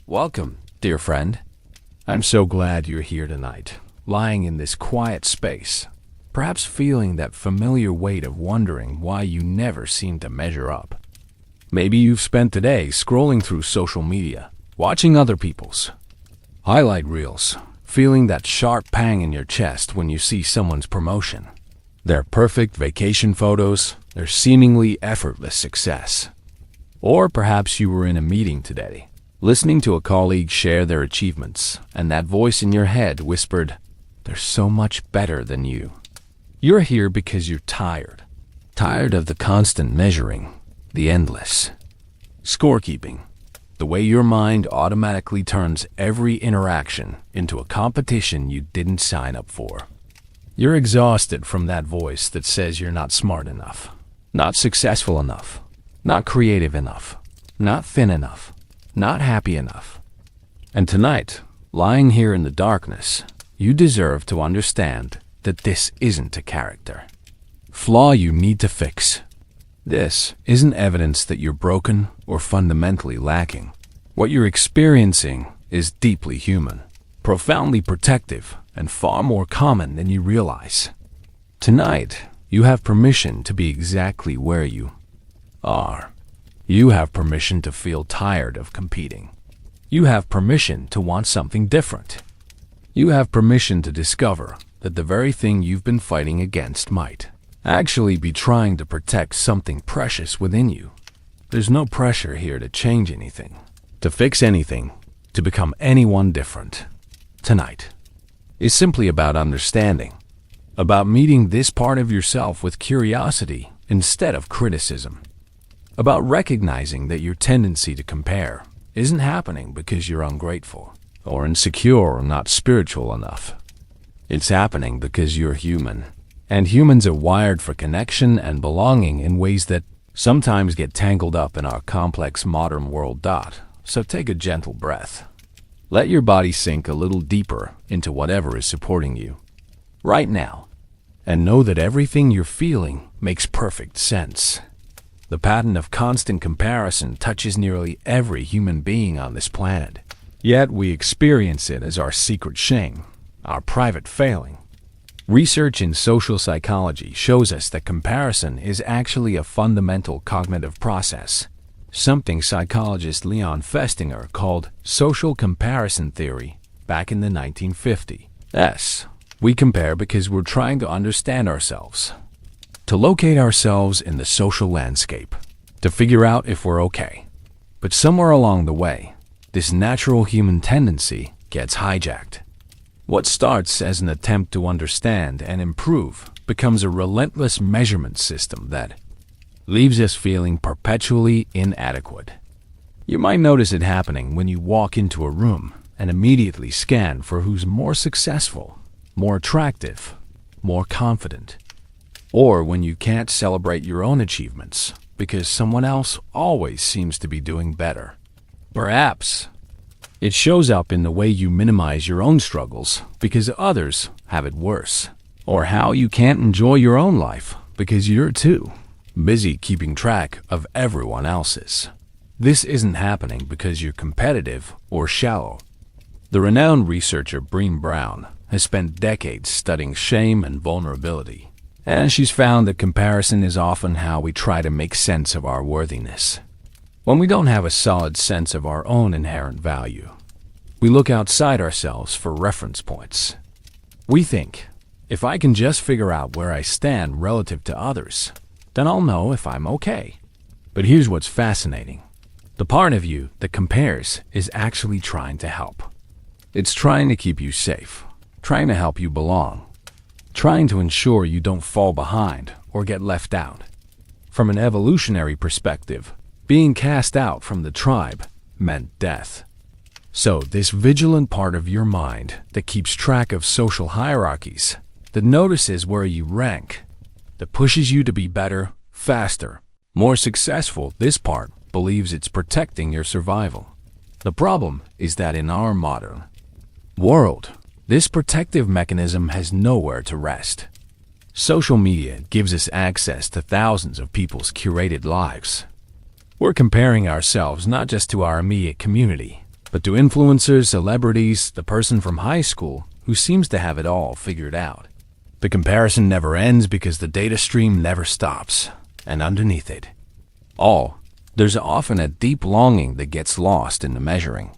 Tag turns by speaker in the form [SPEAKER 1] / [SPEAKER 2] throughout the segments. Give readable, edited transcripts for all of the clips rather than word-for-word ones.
[SPEAKER 1] Welcome, dear friend. I'm so glad you're here tonight, lying in this quiet space, perhaps feeling that familiar weight of wondering why you never seem to measure up. Maybe you've spent the day scrolling through social media, watching other people's highlight reels, feeling that sharp pang in your chest when you see someone's promotion, their perfect vacation photos, their seemingly effortless success. Or perhaps you were in a meeting today, listening to a colleague share their achievements, and that voice in your head whispered, "They're so much better than you." You're here because you're tired. Tired of the constant measuring, the endless scorekeeping, the way your mind automatically turns every interaction into a competition you didn't sign up for. You're exhausted from that voice that says you're not smart enough, not successful enough, not creative enough, not thin enough, not happy enough. And tonight, lying here in the darkness, you deserve to understand that this isn't a character flaw you need to fix. This isn't evidence that you're broken or fundamentally lacking. What you're experiencing is deeply human, profoundly protective, and far more common than you realize. Tonight, you have permission to be exactly where you are. You have permission to feel tired of competing. You have permission to want something different. You have permission to discover that the very thing you've been fighting against might actually be trying to protect something precious within you. There's no pressure here to change anything, to fix anything, to become anyone different. Tonight is simply about understanding, about meeting this part of yourself with curiosity instead of criticism, about recognizing that your tendency to compare isn't happening because you're ungrateful or insecure or not spiritual enough. It's happening because you're human, and humans are wired for connection and belonging in ways that sometimes get tangled up in our complex modern world. So take a gentle breath. Let your body sink a little deeper into whatever is supporting you right now, and know that everything you're feeling makes perfect sense. The pattern of constant comparison touches nearly every human being on this planet, yet we experience it as our secret shame, our private failing. Research in social psychology shows us that comparison is actually a fundamental cognitive process, something psychologist Leon Festinger called social comparison theory back in the 1950s. Yes, we compare because we're trying to understand ourselves, to locate ourselves in the social landscape, to figure out if we're okay. But somewhere along the way, this natural human tendency gets hijacked. What starts as an attempt to understand and improve becomes a relentless measurement system that leaves us feeling perpetually inadequate. You might notice it happening when you walk into a room and immediately scan for who's more successful, more attractive, more confident, or when you can't celebrate your own achievements because someone else always seems to be doing better. Perhaps it shows up in the way you minimize your own struggles because others have it worse, or how you can't enjoy your own life because you're too busy keeping track of everyone else's. This isn't happening because you're competitive or shallow. The renowned researcher Brené Brown has spent decades studying shame and vulnerability, and she's found that comparison is often how we try to make sense of our worthiness. When we don't have a solid sense of our own inherent value, we look outside ourselves for reference points. We think, if I can just figure out where I stand relative to others, then I'll know if I'm okay. But here's what's fascinating. The part of you that compares is actually trying to help. It's trying to keep you safe, trying to help you belong, trying to ensure you don't fall behind or get left out. From an evolutionary perspective, being cast out from the tribe meant death. So this vigilant part of your mind that keeps track of social hierarchies, that notices where you rank, that pushes you to be better, faster, more successful, this part believes it's protecting your survival. The problem is that in our modern world, this protective mechanism has nowhere to rest. Social media gives us access to thousands of people's curated lives. We're comparing ourselves not just to our immediate community, But to influencers, celebrities, the person from high school who seems to have it all figured out, the comparison never ends because the data stream never stops. And underneath it all, there's often a deep longing that gets lost in the measuring.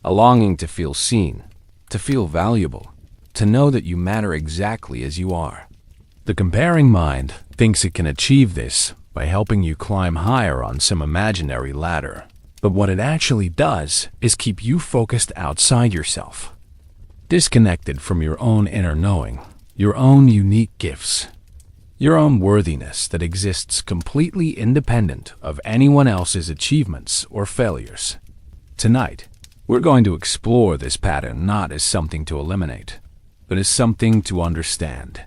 [SPEAKER 1] A longing to feel seen, to feel valuable, to know that you matter exactly as you are. The comparing mind thinks it can achieve this by helping you climb higher on some imaginary ladder. But what it actually does is keep you focused outside yourself, disconnected from your own inner knowing, your own unique gifts, your own worthiness that exists completely independent of anyone else's achievements or failures. Tonight, we're going to explore this pattern not as something to eliminate, but as something to understand.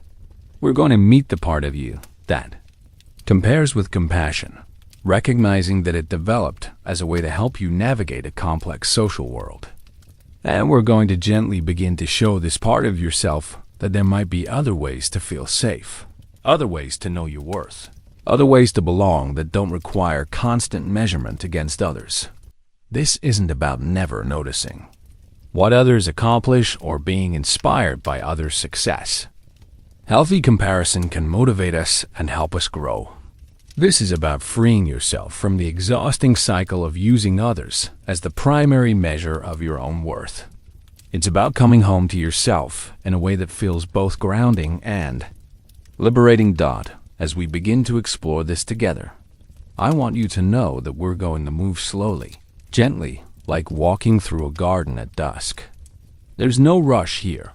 [SPEAKER 1] We're going to meet the part of you that compares with compassion, recognizing that it developed as a way to help you navigate a complex social world. And we're going to gently begin to show this part of yourself that there might be other ways to feel safe, other ways to know your worth, other ways to belong that don't require constant measurement against others. This isn't about never noticing what others accomplish or being inspired by others' success. Healthy comparison can motivate us and help us grow. This is about freeing yourself from the exhausting cycle of using others as the primary measure of your own worth. It's about coming home to yourself in a way that feels both grounding and liberating. As we begin to explore this together, I want you to know that we're going to move slowly, gently, like walking through a garden at dusk. There's no rush here,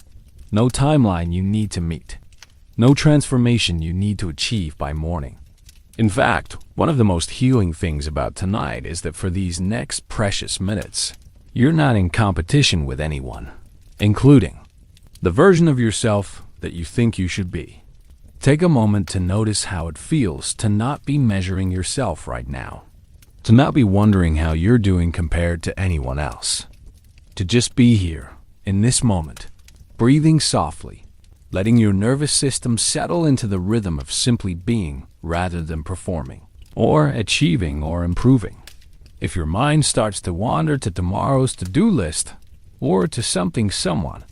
[SPEAKER 1] no timeline you need to meet, no transformation you need to achieve by morning. In fact, one of the most healing things about tonight is that for these next precious minutes, you're not in competition with anyone, including the version of yourself that you think you should be. Take a moment to notice how it feels to not be measuring yourself right now, to not be wondering how you're doing compared to anyone else, to just be here, in this moment, breathing softly, letting your nervous system settle into the rhythm of simply being rather than performing, or achieving or improving. If your mind starts to wander to tomorrow's to-do list, or to someone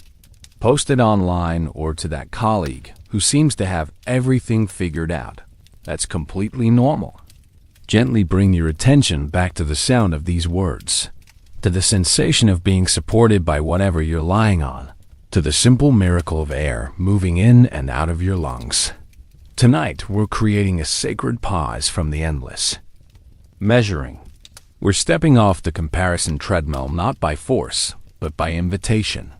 [SPEAKER 1] posted online, or to that colleague who seems to have everything figured out, that's completely normal. Gently bring your attention back to the sound of these words, to the sensation of being supported by whatever you're lying on, to the simple miracle of air moving in and out of your lungs. Tonight, we're creating a sacred pause from the endless measuring. We're stepping off the comparison treadmill not by force, but by invitation.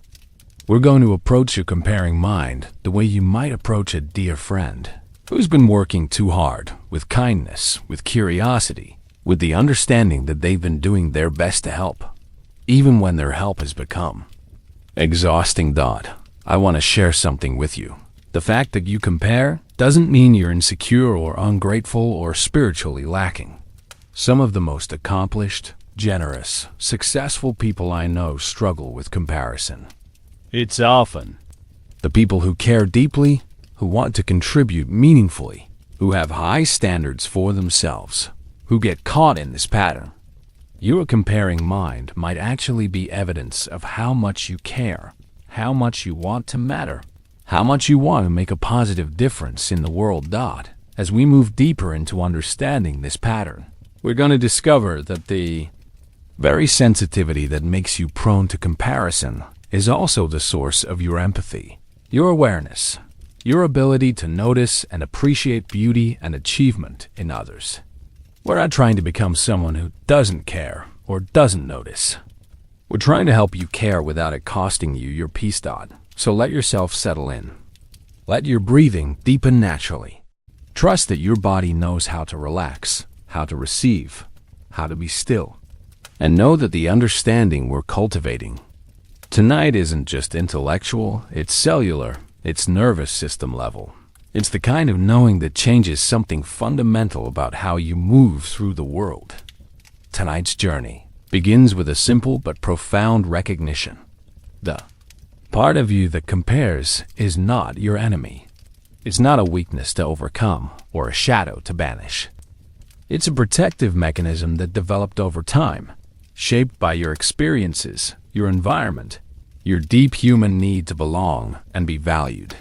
[SPEAKER 1] We're going to approach your comparing mind the way you might approach a dear friend who's been working too hard, with kindness, with curiosity, with the understanding that they've been doing their best to help, even when their help has become exhausting. I want to share something with you. The fact that you compare doesn't mean you're insecure or ungrateful or spiritually lacking. Some of the most accomplished, generous, successful people I know struggle with comparison. It's often the people who care deeply, who want to contribute meaningfully, who have high standards for themselves, who get caught in this pattern. Your comparing mind might actually be evidence of how much you care, how much you want to matter, how much you want to make a positive difference in the world. As we move deeper into understanding this pattern, we're going to discover that the very sensitivity that makes you prone to comparison is also the source of your empathy, your awareness, your ability to notice and appreciate beauty and achievement in others. We're not trying to become someone who doesn't care or doesn't notice. We're trying to help you care without it costing you your peace. So let yourself settle in. Let your breathing deepen naturally. Trust that your body knows how to relax, how to receive, how to be still. And know that the understanding we're cultivating tonight isn't just intellectual, it's cellular, it's nervous system level. It's the kind of knowing that changes something fundamental about how you move through the world. Tonight's journey begins with a simple but profound recognition. The part of you that compares is not your enemy. It's not a weakness to overcome or a shadow to banish. It's a protective mechanism that developed over time, shaped by your experiences, your environment, your deep human need to belong and be valued.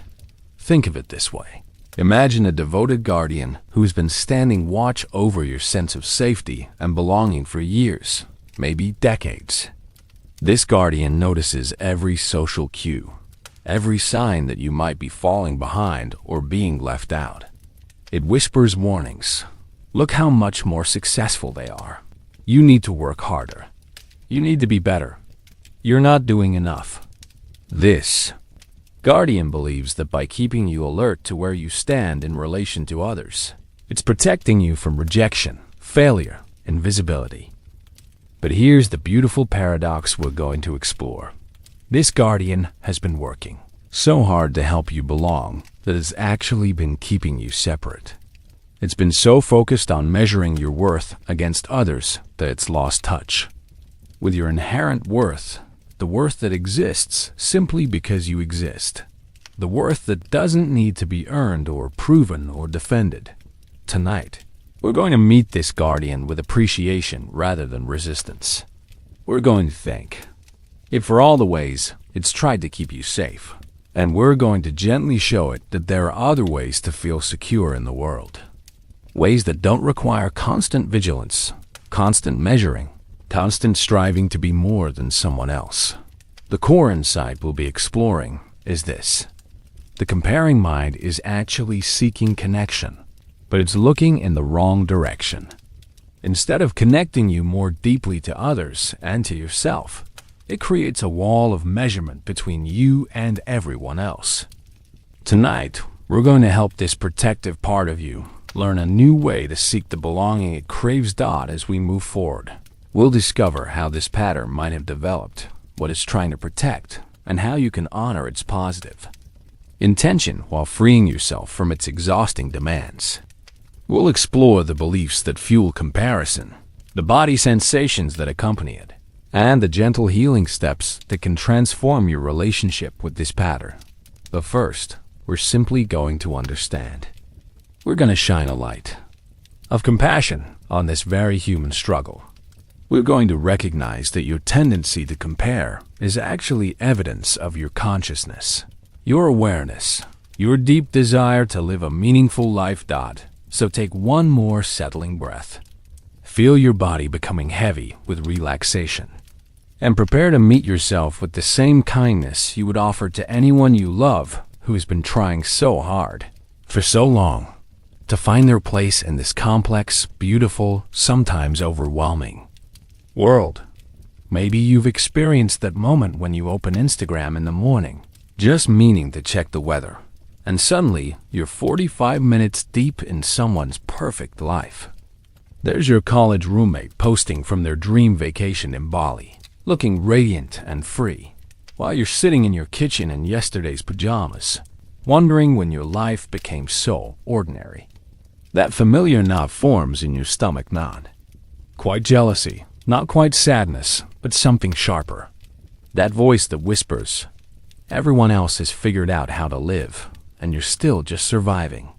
[SPEAKER 1] Think of it this way. Imagine a devoted guardian who's been standing watch over your sense of safety and belonging for years, maybe decades. This guardian notices every social cue, every sign that you might be falling behind or being left out. It whispers warnings. Look how much more successful they are. You need to work harder. You need to be better. You're not doing enough. This guardian believes that by keeping you alert to where you stand in relation to others, it's protecting you from rejection, failure, and visibility. But here's the beautiful paradox we're going to explore. This guardian has been working so hard to help you belong that it's actually been keeping you separate. It's been so focused on measuring your worth against others that it's lost touch with your inherent worth, the worth that exists simply because you exist, the worth that doesn't need to be earned or proven or defended. Tonight, we're going to meet this guardian with appreciation rather than resistance. We're going to thank it for all the ways it's tried to keep you safe, and we're going to gently show it that there are other ways to feel secure in the world. Ways that don't require constant vigilance, constant measuring, constant striving to be more than someone else. The core insight we'll be exploring is this. The comparing mind is actually seeking connection, but it's looking in the wrong direction. Instead of connecting you more deeply to others and to yourself, it creates a wall of measurement between you and everyone else. Tonight, we're going to help this protective part of you learn a new way to seek the belonging it craves as we move forward. We'll discover how this pattern might have developed, what it's trying to protect, and how you can honor its positive intention while freeing yourself from its exhausting demands. We'll explore the beliefs that fuel comparison, the body sensations that accompany it, and the gentle healing steps that can transform your relationship with this pattern. But first, we're simply going to understand. We're going to shine a light of compassion on this very human struggle. We're going to recognize that your tendency to compare is actually evidence of your consciousness, your awareness, your deep desire to live a meaningful life. So take one more settling breath. Feel your body becoming heavy with relaxation, and prepare to meet yourself with the same kindness you would offer to anyone you love who has been trying so hard for so long to find their place in this complex, beautiful, sometimes overwhelming world. Maybe you've experienced that moment when you open Instagram in the morning, just meaning to check the weather, and suddenly you're 45 minutes deep in someone's perfect life. There's your college roommate posting from their dream vacation in Bali, looking radiant and free, while you're sitting in your kitchen in yesterday's pajamas, wondering when your life became so ordinary. That familiar knot forms in your stomach. Not quite jealousy, not quite sadness, but something sharper. That voice that whispers, everyone else has figured out how to live, and you're still just surviving.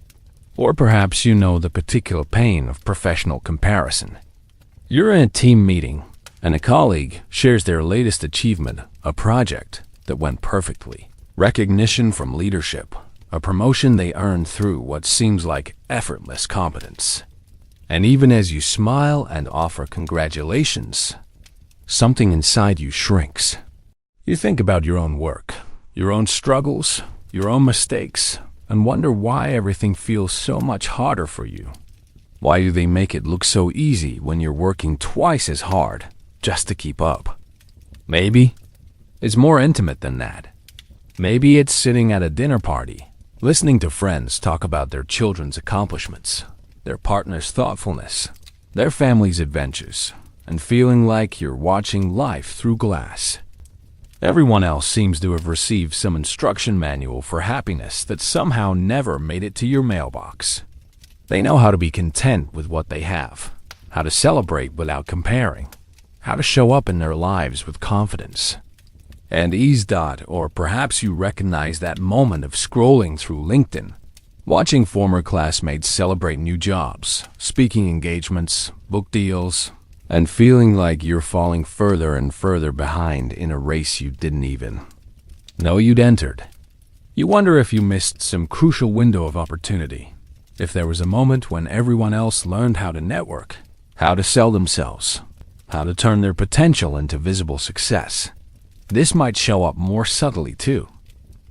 [SPEAKER 1] Or perhaps you know the particular pain of professional comparison. You're in a team meeting, and a colleague shares their latest achievement, a project that went perfectly, recognition from leadership, a promotion they earned through what seems like effortless competence. And even as you smile and offer congratulations, something inside you shrinks. You think about your own work, your own struggles, your own mistakes, and wonder why everything feels so much harder for you. Why do they make it look so easy when you're working twice as hard just to keep up? Maybe it's more intimate than that. Maybe it's sitting at a dinner party, listening to friends talk about their children's accomplishments, their partner's thoughtfulness, their family's adventures, and feeling like you're watching life through glass. Everyone else seems to have received some instruction manual for happiness that somehow never made it to your mailbox. They know how to be content with what they have, how to celebrate without comparing, how to show up in their lives with confidence and ease. Or perhaps you recognize that moment of scrolling through LinkedIn, watching former classmates celebrate new jobs, speaking engagements, book deals, and feeling like you're falling further and further behind in a race you didn't even know you'd entered. You wonder if you missed some crucial window of opportunity, if there was a moment when everyone else learned how to network, how to sell themselves, how to turn their potential into visible success. This might show up more subtly too.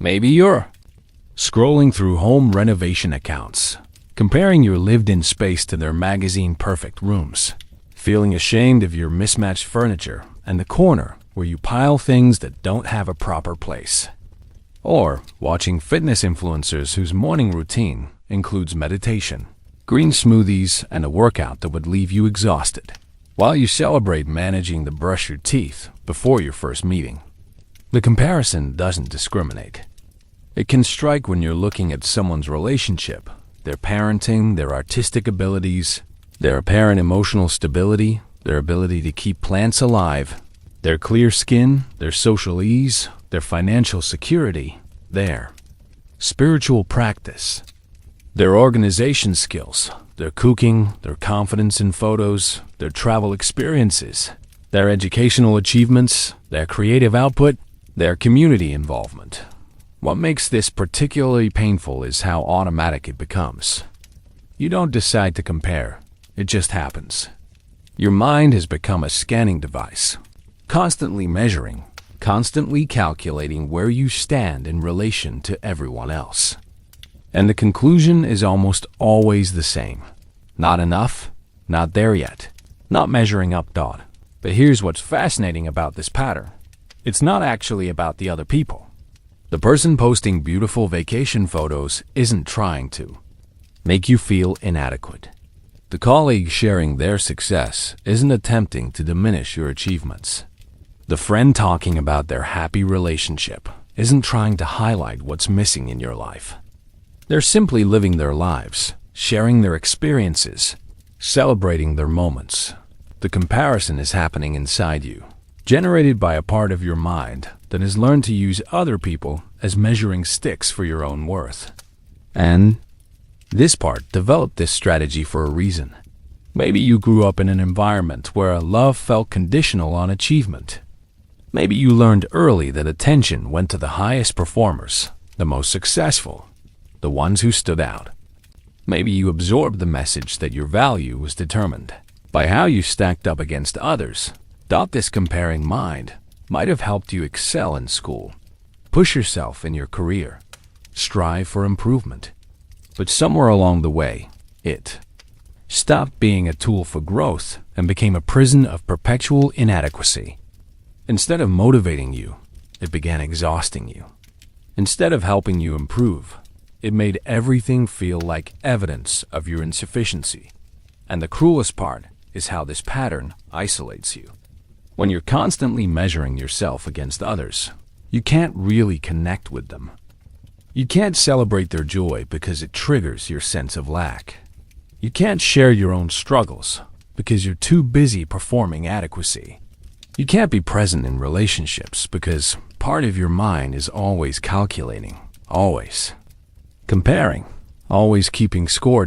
[SPEAKER 1] Maybe you're scrolling through home renovation accounts, comparing your lived-in space to their magazine-perfect rooms, feeling ashamed of your mismatched furniture and the corner where you pile things that don't have a proper place. Or watching fitness influencers whose morning routine includes meditation, green smoothies, and a workout that would leave you exhausted, while you celebrate managing to brush your teeth before your first meeting. The comparison doesn't discriminate. It can strike when you're looking at someone's relationship, their parenting, their artistic abilities, their apparent emotional stability, their ability to keep plants alive, their clear skin, their social ease, their financial security, their spiritual practice, their organization skills, their cooking, their confidence in photos, their travel experiences, their educational achievements, their creative output, their community involvement. What makes this particularly painful is how automatic it becomes. You don't decide to compare, it just happens. Your mind has become a scanning device, constantly measuring, constantly calculating where you stand in relation to everyone else. And the conclusion is almost always the same. Not enough, not there yet, not measuring up. But here's what's fascinating about this pattern. It's not actually about the other people. The person posting beautiful vacation photos isn't trying to make you feel inadequate. The colleague sharing their success isn't attempting to diminish your achievements. The friend talking about their happy relationship isn't trying to highlight what's missing in your life. They're simply living their lives, sharing their experiences, celebrating their moments. The comparison is happening inside you, generated by a part of your mind that has learned to use other people as measuring sticks for your own worth. And this part developed this strategy for a reason. Maybe you grew up in an environment where love felt conditional on achievement. Maybe you learned early that attention went to the highest performers, the most successful, the ones who stood out. Maybe you absorbed the message that your value was determined by how you stacked up against others. This comparing mind might have helped you excel in school, push yourself in your career, strive for improvement. But somewhere along the way, it stopped being a tool for growth and became a prison of perpetual inadequacy. Instead of motivating you, it began exhausting you. Instead of helping you improve, it made everything feel like evidence of your insufficiency. And the cruelest part is how this pattern isolates you. When you're constantly measuring yourself against others, you can't really connect with them. You can't celebrate their joy because it triggers your sense of lack. You can't share your own struggles because you're too busy performing adequacy. You can't be present in relationships because part of your mind is always calculating, always comparing, always keeping score.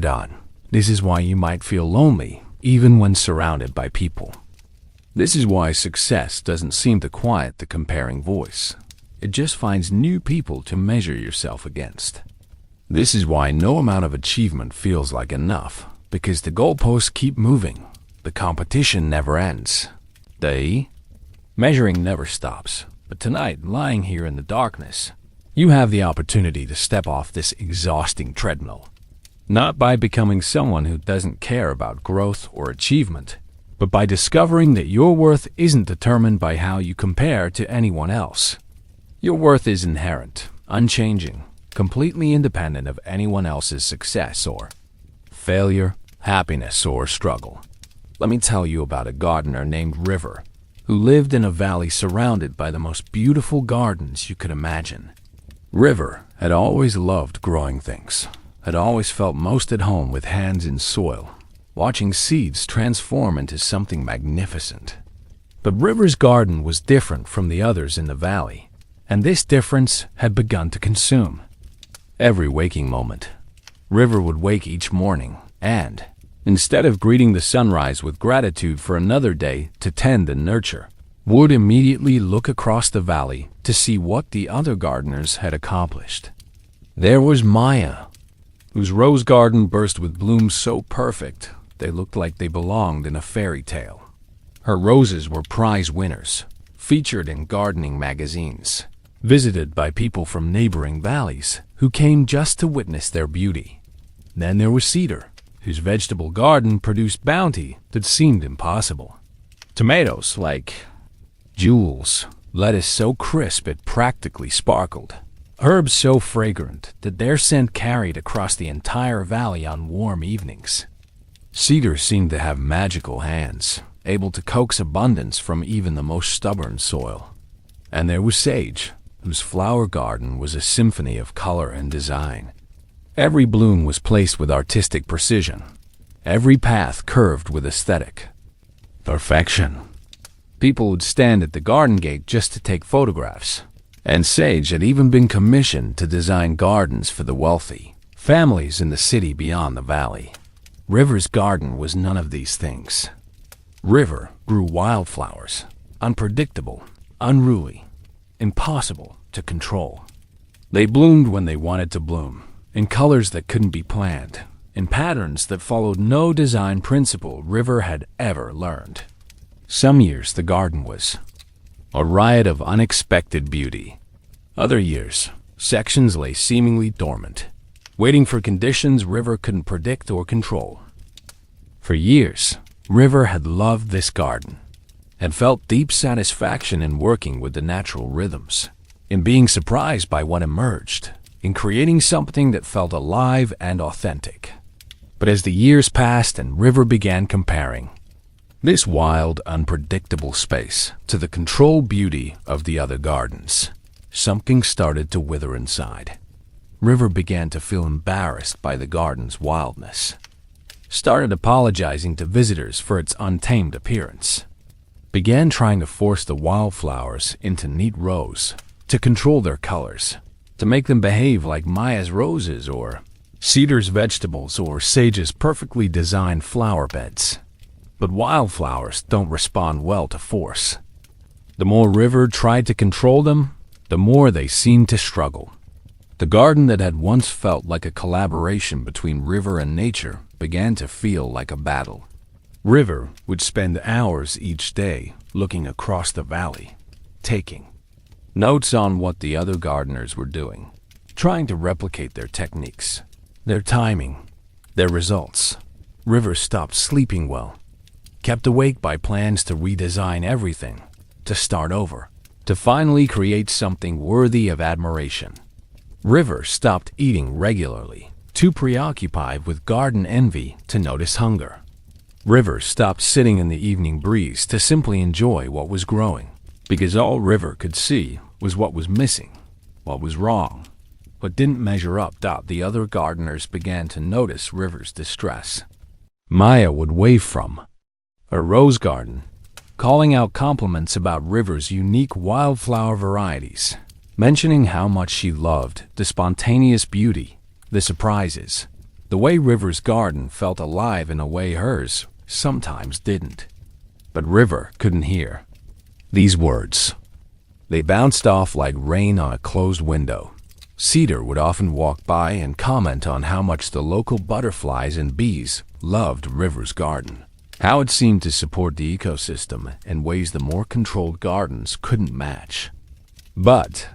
[SPEAKER 1] This is why you might feel lonely even when surrounded by people. This is why success doesn't seem to quiet the comparing voice. It just finds new people to measure yourself against. This is why no amount of achievement feels like enough, because the goalposts keep moving. The competition never ends. The measuring never stops. But tonight, lying here in the darkness, you have the opportunity to step off this exhausting treadmill. Not by becoming someone who doesn't care about growth or achievement, but by discovering that your worth isn't determined by how you compare to anyone else. Your worth is inherent, unchanging, completely independent of anyone else's success or failure, happiness, or struggle. Let me tell you about a gardener named River, who lived in a valley surrounded by the most beautiful gardens you could imagine. River had always loved growing things, had always felt most at home with hands in soil, watching seeds transform into something magnificent. But River's garden was different from the others in the valley, and this difference had begun to consume every waking moment. River would wake each morning and Instead of greeting the sunrise with gratitude for another day to tend and nurture, would immediately look across the valley to see what the other gardeners had accomplished. There was Maya, whose rose garden burst with blooms so perfect they looked like they belonged in a fairy tale. Her roses were prize winners, featured in gardening magazines, visited by people from neighboring valleys who came just to witness their beauty. Then there was Cedar, whose vegetable garden produced bounty that seemed impossible. Tomatoes like jewels, lettuce so crisp it practically sparkled, herbs so fragrant that their scent carried across the entire valley on warm evenings. Cedar seemed to have magical hands, able to coax abundance from even the most stubborn soil. And there was Sage, whose flower garden was a symphony of color and design. Every bloom was placed with artistic precision, every path curved with aesthetic perfection. People would stand at the garden gate just to take photographs, and Sage had even been commissioned to design gardens for the wealthy, families in the city beyond the valley. River's garden was none of these things. River grew wildflowers, unpredictable, unruly, impossible to control. They bloomed when they wanted to bloom, in colors that couldn't be planned, in patterns that followed no design principle River had ever learned. Some years the garden was a riot of unexpected beauty. Other years, sections lay seemingly dormant, waiting for conditions River couldn't predict or control. For years, River had loved this garden, and felt deep satisfaction in working with the natural rhythms, in being surprised by what emerged, in creating something that felt alive and authentic. But as the years passed and River began comparing this wild, unpredictable space to the controlled beauty of the other gardens, something started to wither inside. River began to feel embarrassed by the garden's wildness, started apologizing to visitors for its untamed appearance, began trying to force the wildflowers into neat rows, to control their colors, to make them behave like Maya's roses or Cedar's vegetables or Sage's perfectly designed flower beds. But wildflowers don't respond well to force. The more River tried to control them, the more they seemed to struggle. The garden that had once felt like a collaboration between River and nature began to feel like a battle. River would spend hours each day looking across the valley, taking notes on what the other gardeners were doing, trying to replicate their techniques, their timing, their results. River stopped sleeping well, kept awake by plans to redesign everything, to start over, to finally create something worthy of admiration. River stopped eating regularly, too preoccupied with garden envy to notice hunger. River stopped sitting in the evening breeze to simply enjoy what was growing, because all River could see was what was missing, what was wrong, what didn't measure up. The other gardeners began to notice River's distress. Maya would wave from her rose garden, calling out compliments about River's unique wildflower varieties, mentioning how much she loved the spontaneous beauty, the surprises, the way River's garden felt alive in a way hers sometimes didn't. But River couldn't hear these words. They bounced off like rain on a closed window. Cedar would often walk by and comment on how much the local butterflies and bees loved River's garden, how it seemed to support the ecosystem in ways the more controlled gardens couldn't match. But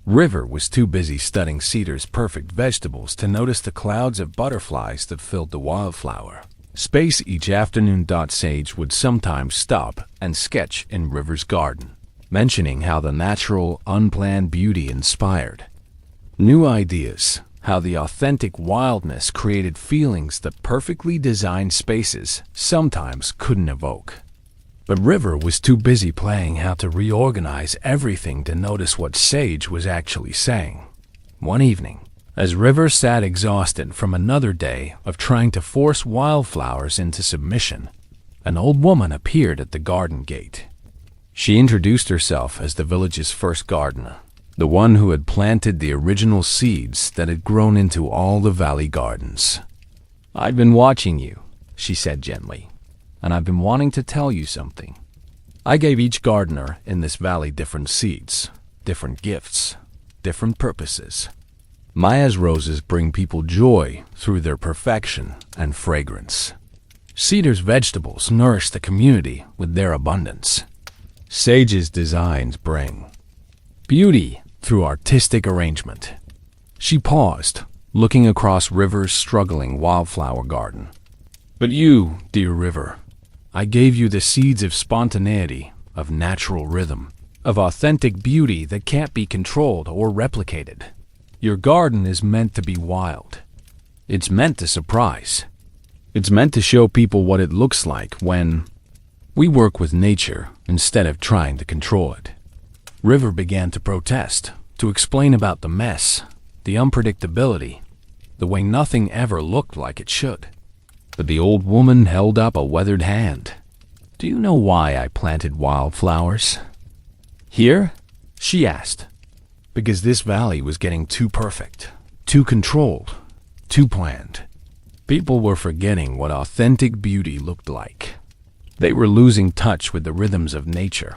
[SPEAKER 1] River was too busy studying Cedar's perfect vegetables to notice the clouds of butterflies that filled the wildflower space each afternoon. Sage would sometimes stop and sketch in River's garden, mentioning how the natural, unplanned beauty inspired new ideas, how the authentic wildness created feelings that perfectly designed spaces sometimes couldn't evoke. But River was too busy playing how to reorganize everything to notice what Sage was actually saying. One evening, as River sat exhausted from another day of trying to force wildflowers into submission, an old woman appeared at the garden gate. She introduced herself as the village's first gardener, the one who had planted the original seeds that had grown into all the valley gardens. "I'd been watching you," she said gently, "and I've been wanting to tell you something. I gave each gardener in this valley different seeds, different gifts, different purposes. Maya's roses bring people joy through their perfection and fragrance. Cedar's vegetables nourish the community with their abundance. Sage's designs bring beauty through artistic arrangement." She paused, looking across River's struggling wildflower garden. "But you, dear River, I gave you the seeds of spontaneity, of natural rhythm, of authentic beauty that can't be controlled or replicated. Your garden is meant to be wild. It's meant to surprise. It's meant to show people what it looks like when we work with nature instead of trying to control it." River began to protest, to explain about the mess, the unpredictability, the way nothing ever looked like it should. But the old woman held up a weathered hand. "Do you know why I planted wildflowers here?" she asked. "Because this valley was getting too perfect, too controlled, too planned. People were forgetting what authentic beauty looked like. They were losing touch with the rhythms of nature,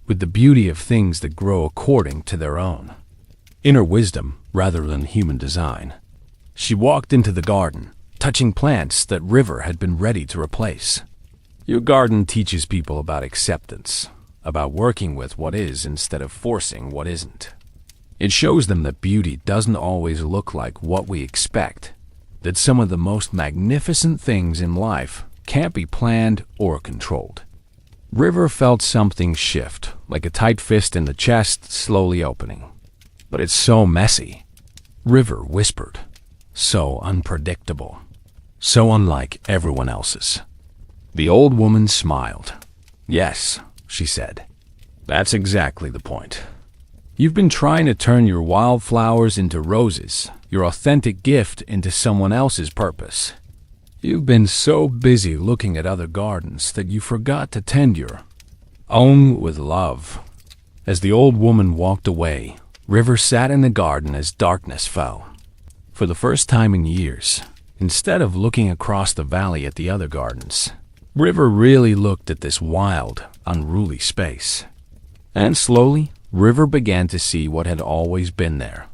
[SPEAKER 1] with the beauty of things that grow according to their own inner wisdom rather than human design." She walked into the garden, touching plants that River had been ready to replace. "Your garden teaches people about acceptance, about working with what is instead of forcing what isn't. It shows them that beauty doesn't always look like what we expect, that some of the most magnificent things in life can't be planned or controlled." River felt something shift, like a tight fist in the chest slowly opening. "But it's so messy," River whispered. "So unpredictable. So unlike everyone else's." The old woman smiled. "Yes," she said. "That's exactly the point. You've been trying to turn your wildflowers into roses, your authentic gift into someone else's purpose. You've been so busy looking at other gardens that you forgot to tend your own with love." As the old woman walked away, River sat in the garden as darkness fell. For the first time in years, instead of looking across the valley at the other gardens, River really looked at this wild, unruly space. And slowly, River began to see what had always been there.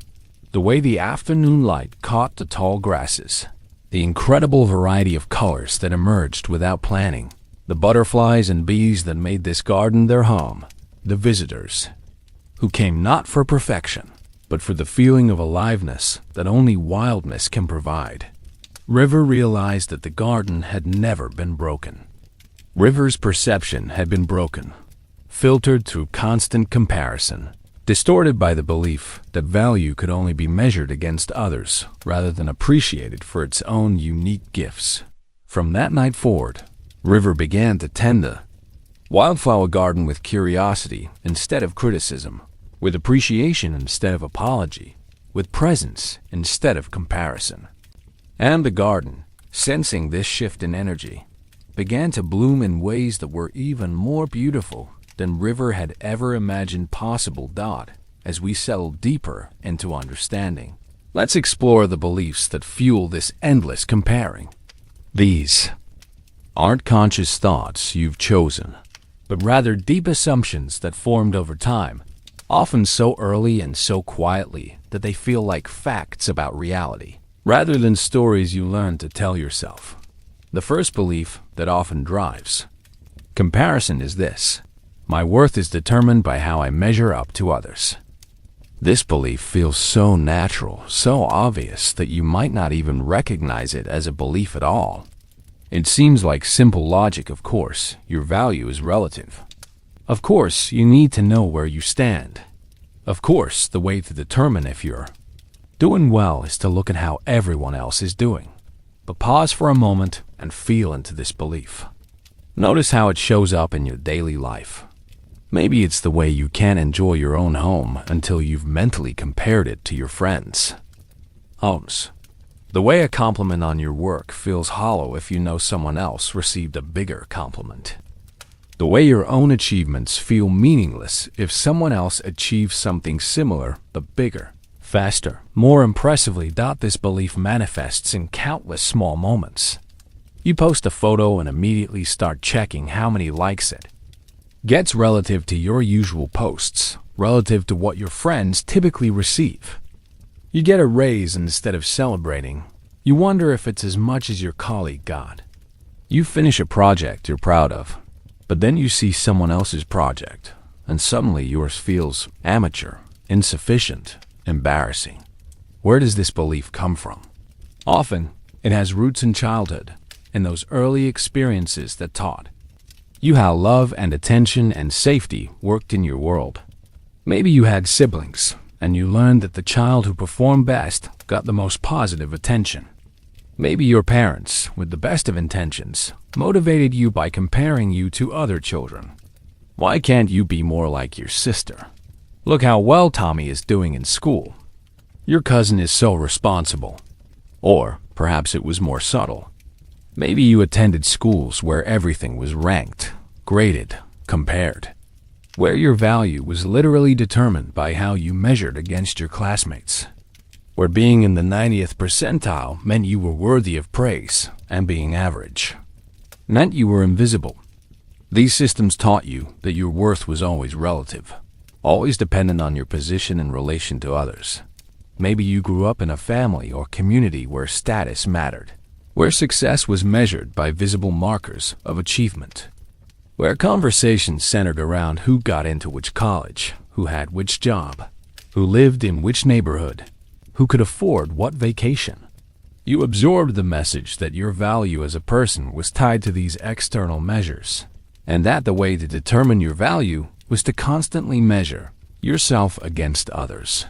[SPEAKER 1] The way the afternoon light caught the tall grasses, the incredible variety of colors that emerged without planning, the butterflies and bees that made this garden their home, the visitors who came not for perfection, but for the feeling of aliveness that only wildness can provide. River realized that the garden had never been broken. River's perception had been broken, filtered through constant comparison, distorted by the belief that value could only be measured against others rather than appreciated for its own unique gifts. From that night forward, River began to tend the wildflower garden with curiosity instead of criticism, with appreciation instead of apology, with presence instead of comparison. And the garden, sensing this shift in energy, began to bloom in ways that were even more beautiful than River had ever imagined possible. As we settle deeper into understanding, let's explore the beliefs that fuel this endless comparing. These aren't conscious thoughts you've chosen, but rather deep assumptions that formed over time, often so early and so quietly that they feel like facts about reality, rather than stories you learn to tell yourself. The first belief that often drives comparison is this: my worth is determined by how I measure up to others. This belief feels so natural, so obvious that you might not even recognize it as a belief at all. It seems like simple logic. Of course, your value is relative. Of course, you need to know where you stand. Of course, the way to determine if you're doing well is to look at how everyone else is doing. But pause for a moment and feel into this belief. Notice how it shows up in your daily life. Maybe it's the way you can't enjoy your own home until you've mentally compared it to your friends' homes. The way a compliment on your work feels hollow if you know someone else received a bigger compliment. The way your own achievements feel meaningless if someone else achieves something similar but bigger, faster, more impressively. This belief manifests in countless small moments. You post a photo and immediately start checking how many likes it gets relative to your usual posts, relative to what your friends typically receive. You get a raise, and instead of celebrating, you wonder if it's as much as your colleague got. You finish a project you're proud of, but then you see someone else's project, and suddenly yours feels amateur, insufficient, embarrassing. Where does this belief come from? Often, it has roots in childhood, in those early experiences that taught you how love and attention and safety worked in your world. Maybe you had siblings, and you learned that the child who performed best got the most positive attention. Maybe your parents, with the best of intentions, motivated you by comparing you to other children. Why can't you be more like your sister? Look how well Tommy is doing in school. Your cousin is so responsible. Or perhaps it was more subtle. Maybe you attended schools where everything was ranked, graded, compared, where your value was literally determined by how you measured against your classmates, where being in the 90th percentile meant you were worthy of praise, and being average meant you were invisible. These systems taught you that your worth was always relative, always dependent on your position in relation to others. Maybe you grew up in a family or community where status mattered, where success was measured by visible markers of achievement, where conversations centered around who got into which college, who had which job, who lived in which neighborhood, who could afford what vacation. You absorbed the message that your value as a person was tied to these external measures, and that the way to determine your value was to constantly measure yourself against others.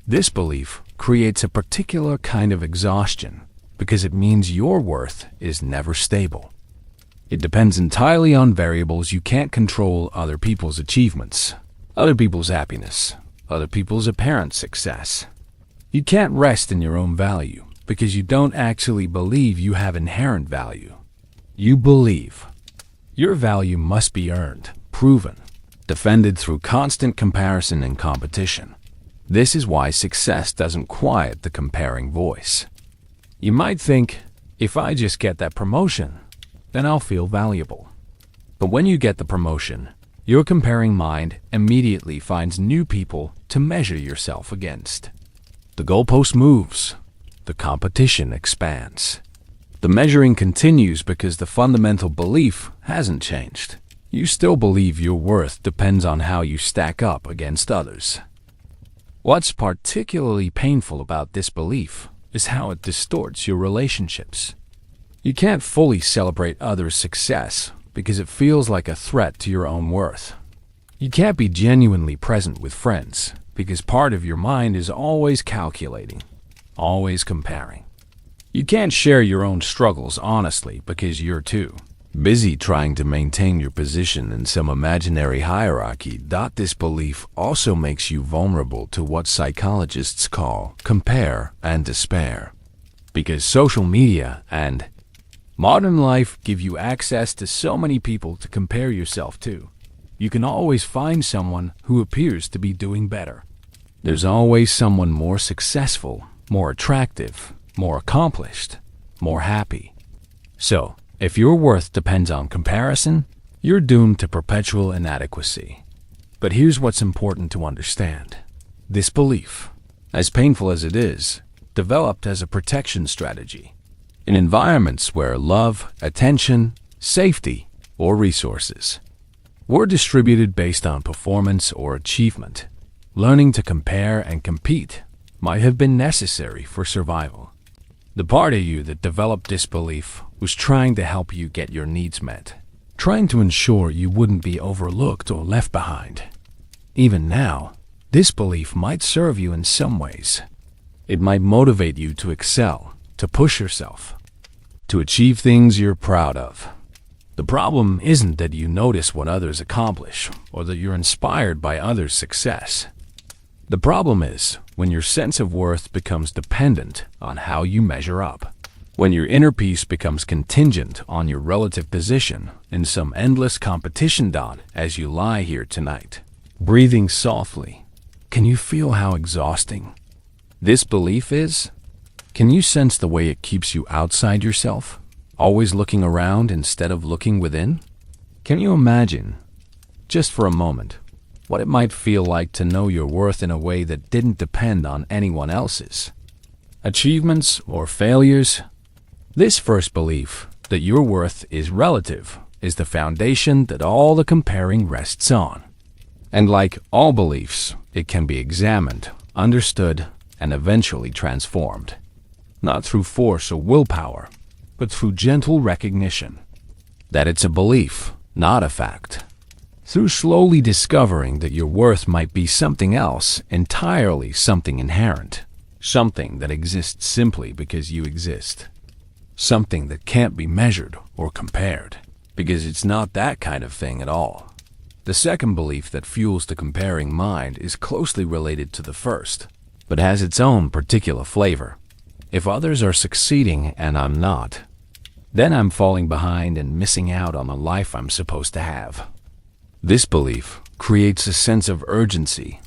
[SPEAKER 1] This belief creates a particular kind of exhaustion because it means your worth is never stable. It depends entirely on variables you can't control: other people's achievements, other people's happiness, other people's apparent success. You can't rest in your own value because you don't actually believe you have inherent value. You believe your value must be earned, proven, defended through constant comparison and competition. This is why success doesn't quiet the comparing voice. You might think, if I just get that promotion, then I'll feel valuable. But when you get the promotion, your comparing mind immediately finds new people to measure yourself against. The goalpost moves. The competition expands. The measuring continues because the fundamental belief hasn't changed. You still believe your worth depends on how you stack up against others. What's particularly painful about this belief is how it distorts your relationships. You can't fully celebrate others' success because it feels like a threat to your own worth. You can't be genuinely present with friends because part of your mind is always calculating, always comparing. You can't share your own struggles honestly because you're too busy trying to maintain your position in some imaginary hierarchy. This belief also makes you vulnerable to what psychologists call compare and despair. Because social media and modern life give you access to so many people to compare yourself to, you can always find someone who appears to be doing better. There's always someone more successful, more attractive, more accomplished, more happy. So, if your worth depends on comparison, you're doomed to perpetual inadequacy. But here's what's important to understand. This belief, as painful as it is, developed as a protection strategy. In environments where love, attention, safety, or resources were distributed based on performance or achievement, learning to compare and compete might have been necessary for survival. The part of you that developed this belief was trying to help you get your needs met, trying to ensure you wouldn't be overlooked or left behind. Even now, this belief might serve you in some ways. It might motivate you to excel, to push yourself, to achieve things you're proud of. The problem isn't that you notice what others accomplish or that you're inspired by others' success. The problem is when your sense of worth becomes dependent on how you measure up, when your inner peace becomes contingent on your relative position in some endless competition. As you lie here tonight, breathing softly, can you feel how exhausting this belief is? Can you sense the way it keeps you outside yourself, Always looking around instead of looking within? Can you imagine, just for a moment, what it might feel like to know your worth in a way that didn't depend on anyone else's achievements or failures? This first belief, that your worth is relative, is the foundation that all the comparing rests on. And like all beliefs, it can be examined, understood, and eventually transformed. Not through force or willpower, but through gentle recognition that it's a belief, not a fact. Through slowly discovering that your worth might be something else, entirely something inherent, something that exists simply because you exist. Something that can't be measured or compared, because it's not that kind of thing at all. The second belief that fuels the comparing mind is closely related to the first, but has its own particular flavor. If others are succeeding and I'm not, then I'm falling behind and missing out on the life I'm supposed to have. This belief creates a sense of urgency,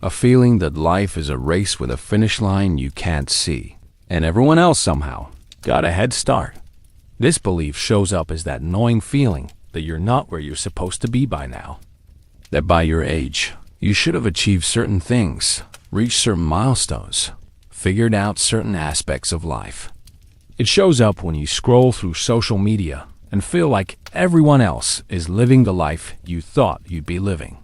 [SPEAKER 1] a feeling that life is a race with a finish line you can't see, and everyone else somehow got a head start. This belief shows up as that gnawing feeling that you're not where you're supposed to be by now. That by your age, you should have achieved certain things, reached certain milestones, figured out certain aspects of life. It shows up when you scroll through social media and feel like everyone else is living the life you thought you'd be living.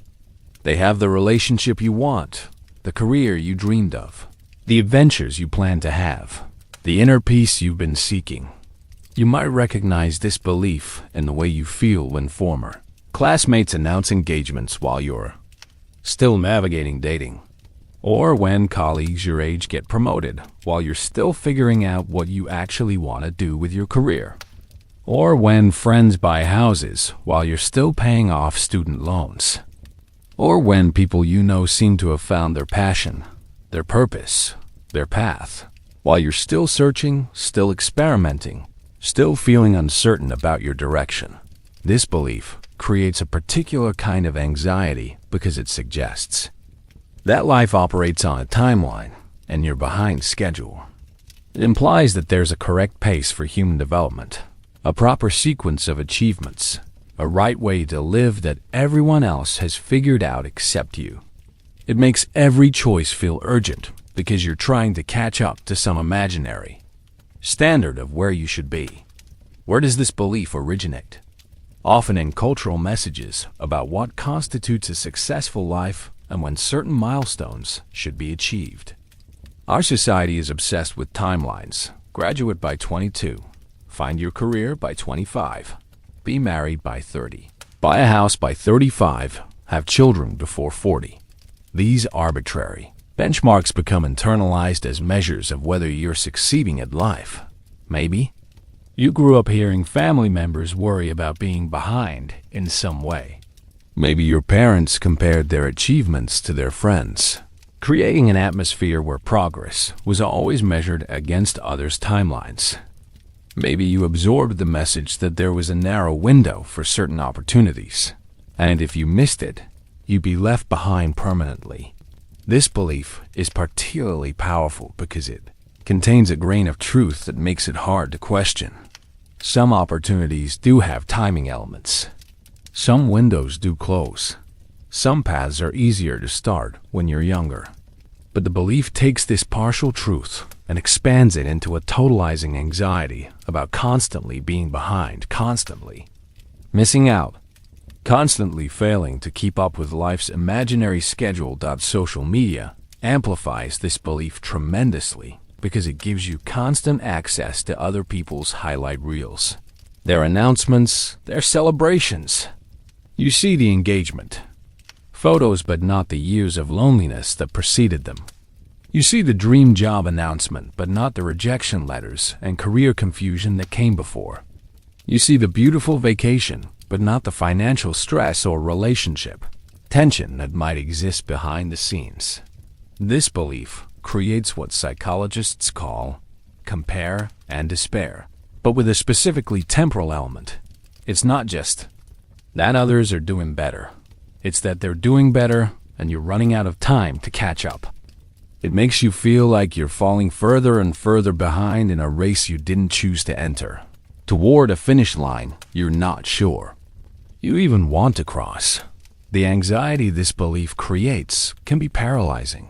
[SPEAKER 1] They have the relationship you want, the career you dreamed of, the adventures you plan to have, the inner peace you've been seeking. You might recognize this belief in the way you feel when former classmates announce engagements while you're still navigating dating, or when colleagues your age get promoted while you're still figuring out what you actually want to do with your career, or when friends buy houses while you're still paying off student loans, or when people you know seem to have found their passion, their purpose, their path, while you're still searching, still experimenting, still feeling uncertain about your direction. This belief creates a particular kind of anxiety because it suggests that life operates on a timeline and you're behind schedule. It implies that there's a correct pace for human development, a proper sequence of achievements, a right way to live that everyone else has figured out except you. It makes every choice feel urgent because you're trying to catch up to some imaginary standard of where you should be. Where does this belief originate? Often in cultural messages about what constitutes a successful life and when certain milestones should be achieved. Our society is obsessed with timelines. Graduate by 22, find your career by 25, be married by 30, buy a house by 35, have children before 40. These arbitrary benchmarks become internalized as measures of whether you're succeeding at life. Maybe you grew up hearing family members worry about being behind in some way. Maybe your parents compared their achievements to their friends, creating an atmosphere where progress was always measured against others' timelines. Maybe you absorbed the message that there was a narrow window for certain opportunities, and if you missed it, you'd be left behind permanently. This belief is particularly powerful because it contains a grain of truth that makes it hard to question. Some opportunities do have timing elements. Some windows do close. Some paths are easier to start when you're younger. But the belief takes this partial truth and expands it into a totalizing anxiety about constantly being behind, constantly missing out, constantly failing to keep up with life's imaginary schedule. Social media amplifies this belief tremendously because it gives you constant access to other people's highlight reels, their announcements, their celebrations. You see the engagement photos, but not the years of loneliness that preceded them. You see the dream job announcement, but not the rejection letters and career confusion that came before. You see the beautiful vacation, but not the financial stress or relationship tension that might exist behind the scenes. This belief creates what psychologists call compare and despair, but with a specifically temporal element. It's not just that others are doing better. It's that they're doing better and you're running out of time to catch up. It makes you feel like you're falling further and further behind in a race you didn't choose to enter. toward a finish line you're not sure you even want to cross. The anxiety this belief creates can be paralyzing.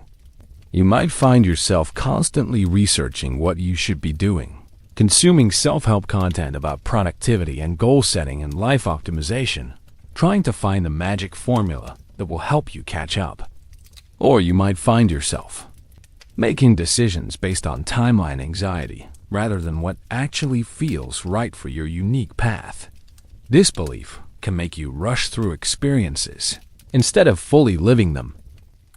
[SPEAKER 1] You might find yourself constantly researching what you should be doing, consuming self-help content about productivity and goal setting and life optimization, trying to find the magic formula that will help you catch up. Or you might find yourself making decisions based on timeline anxiety rather than what actually feels right for your unique path. This belief can make you rush through experiences instead of fully living them.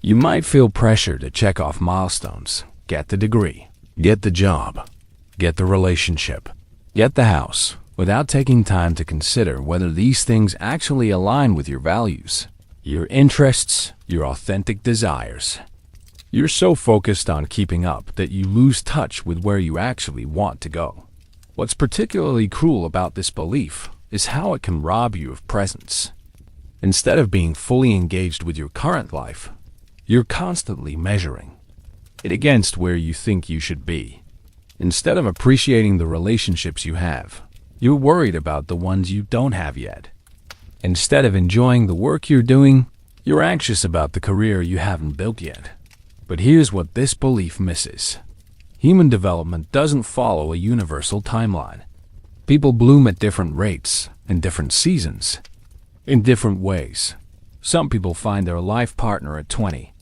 [SPEAKER 1] You might feel pressure to check off milestones, get the degree, get the job, get the relationship, get the house, without taking time to consider whether these things actually align with your values, your interests, your authentic desires. You're so focused on keeping up that you lose touch with where you actually want to go. What's particularly cruel about this belief is how it can rob you of presence. Instead of being fully engaged with your current life, you're constantly measuring it against where you think you should be. Instead of appreciating the relationships you have, you're worried about the ones you don't have yet. Instead of enjoying the work you're doing, you're anxious about the career you haven't built yet. But here's what this belief misses. Human development doesn't follow a universal timeline. People bloom at different rates, in different seasons, in different ways. Some people find their life partner at 20,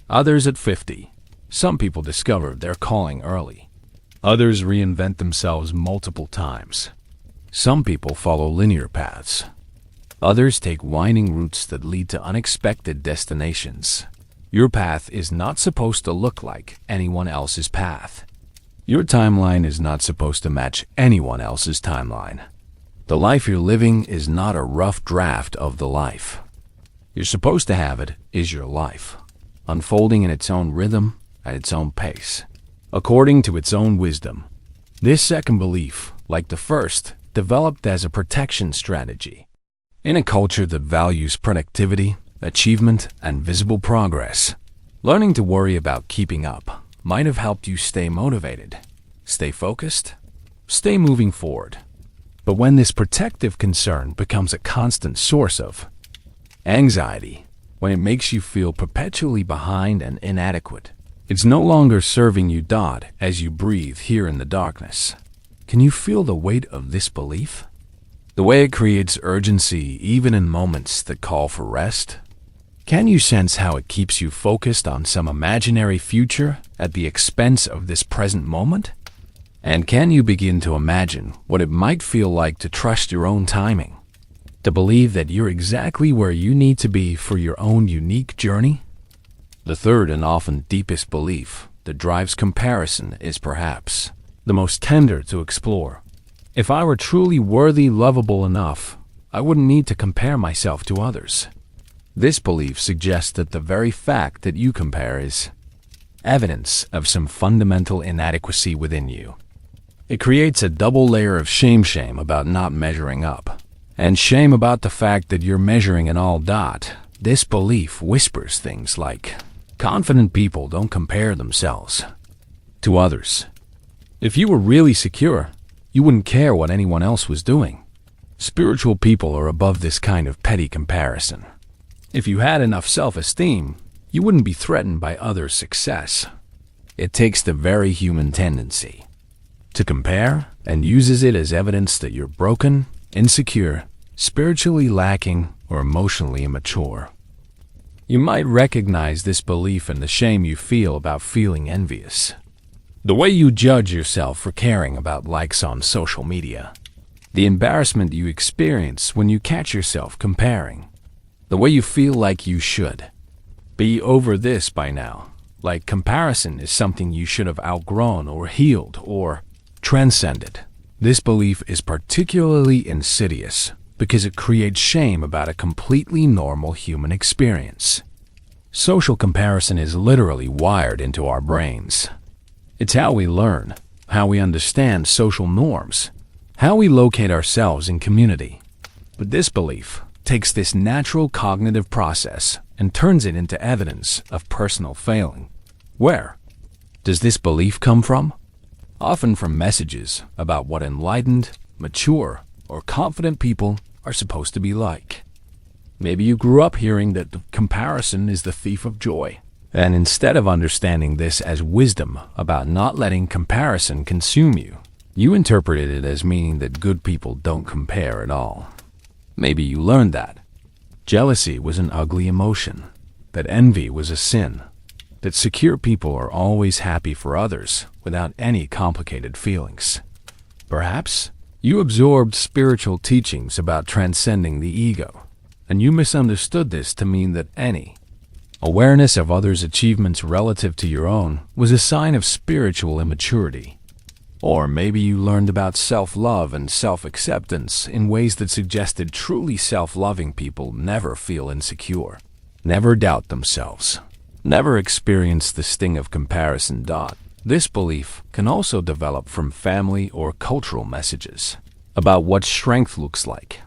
[SPEAKER 1] others at 50. Some people discover their calling early. Others reinvent themselves multiple times. Some people follow linear paths. Others take winding routes that lead to unexpected destinations. Your path is not supposed to look like anyone else's path. Your timeline is not supposed to match anyone else's timeline. The life you're living is not a rough draft of the life you're supposed to have. It is your life, unfolding in its own rhythm, at its own pace, according to its own wisdom. This second belief, like the first, developed as a protection strategy. In a culture that values productivity, achievement, and visible progress, learning to worry about keeping up might have helped you stay motivated, stay focused, stay moving forward. But when this protective concern becomes a constant source of anxiety, when it makes you feel perpetually behind and inadequate, it's no longer serving you. As you breathe here in the darkness, can you feel the weight of this belief? The way it creates urgency even in moments that call for rest? Can you sense how it keeps you focused on some imaginary future at the expense of this present moment? And can you begin to imagine what it might feel like to trust your own timing, to believe that you're exactly where you need to be for your own unique journey? The third and often deepest belief that drives comparison is perhaps the most tender to explore. If I were truly worthy, lovable enough, I wouldn't need to compare myself to others. This belief suggests that the very fact that you compare is evidence of some fundamental inadequacy within you. It creates a double layer of shame about not measuring up, and shame about the fact that you're measuring in all. This belief whispers things like, confident people don't compare themselves to others. If you were really secure, you wouldn't care what anyone else was doing. Spiritual people are above this kind of petty comparison. If you had enough self-esteem, you wouldn't be threatened by others' success. It takes the very human tendency to compare and uses it as evidence that you're broken, insecure, spiritually lacking, or emotionally immature. You might recognize this belief in the shame you feel about feeling envious, the way you judge yourself for caring about likes on social media, the embarrassment you experience when you catch yourself comparing, the way you feel like you should be over this by now, like comparison is something you should have outgrown or healed or transcended. This belief is particularly insidious because it creates shame about a completely normal human experience. Social comparison is literally wired into our brains. It's how we learn, how we understand social norms, how we locate ourselves in community. But this belief takes this natural cognitive process and turns it into evidence of personal failing. Where does this belief come from? Often from messages about what enlightened, mature, or confident people are supposed to be like. Maybe you grew up hearing that the comparison is the thief of joy, and instead of understanding this as wisdom about not letting comparison consume you, you interpreted it as meaning that good people don't compare at all. Maybe you learned that jealousy was an ugly emotion, that envy was a sin, that secure people are always happy for others without any complicated feelings. Perhaps you absorbed spiritual teachings about transcending the ego, and you misunderstood this to mean that any awareness of others' achievements relative to your own was a sign of spiritual immaturity. Or maybe you learned about self-love and self-acceptance in ways that suggested truly self-loving people never feel insecure, never doubt themselves, never experience the sting of comparison. This belief can also develop from family or cultural messages about what strength looks like.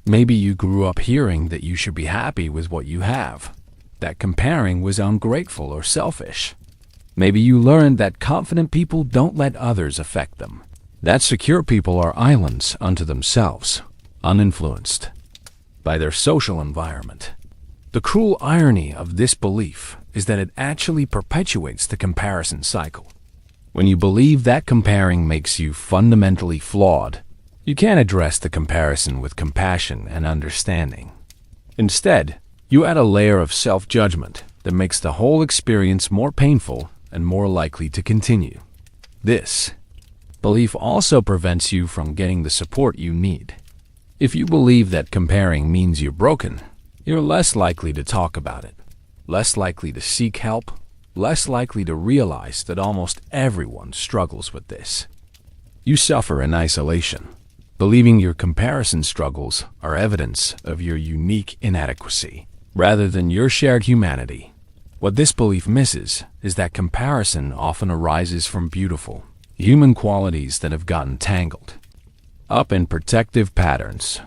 [SPEAKER 1] Maybe you grew up hearing that you should be happy with what you have, that comparing was ungrateful or selfish. Maybe you learned that confident people don't let others affect them, that secure people are islands unto themselves, uninfluenced by their social environment. The cruel irony of this belief is that it actually perpetuates the comparison cycle. When you believe that comparing makes you fundamentally flawed, you can't address the comparison with compassion and understanding. Instead, you add a layer of self-judgment that makes the whole experience more painful and more likely to continue. This belief also prevents you from getting the support you need. If you believe that comparing means you're broken, you're less likely to talk about it, less likely to seek help, less likely to realize that almost everyone struggles with this. You suffer in isolation, believing your comparison struggles are evidence of your unique inadequacy, rather than your shared humanity. What this belief misses is that comparison often arises from beautiful, human qualities that have gotten tangled up in protective patterns.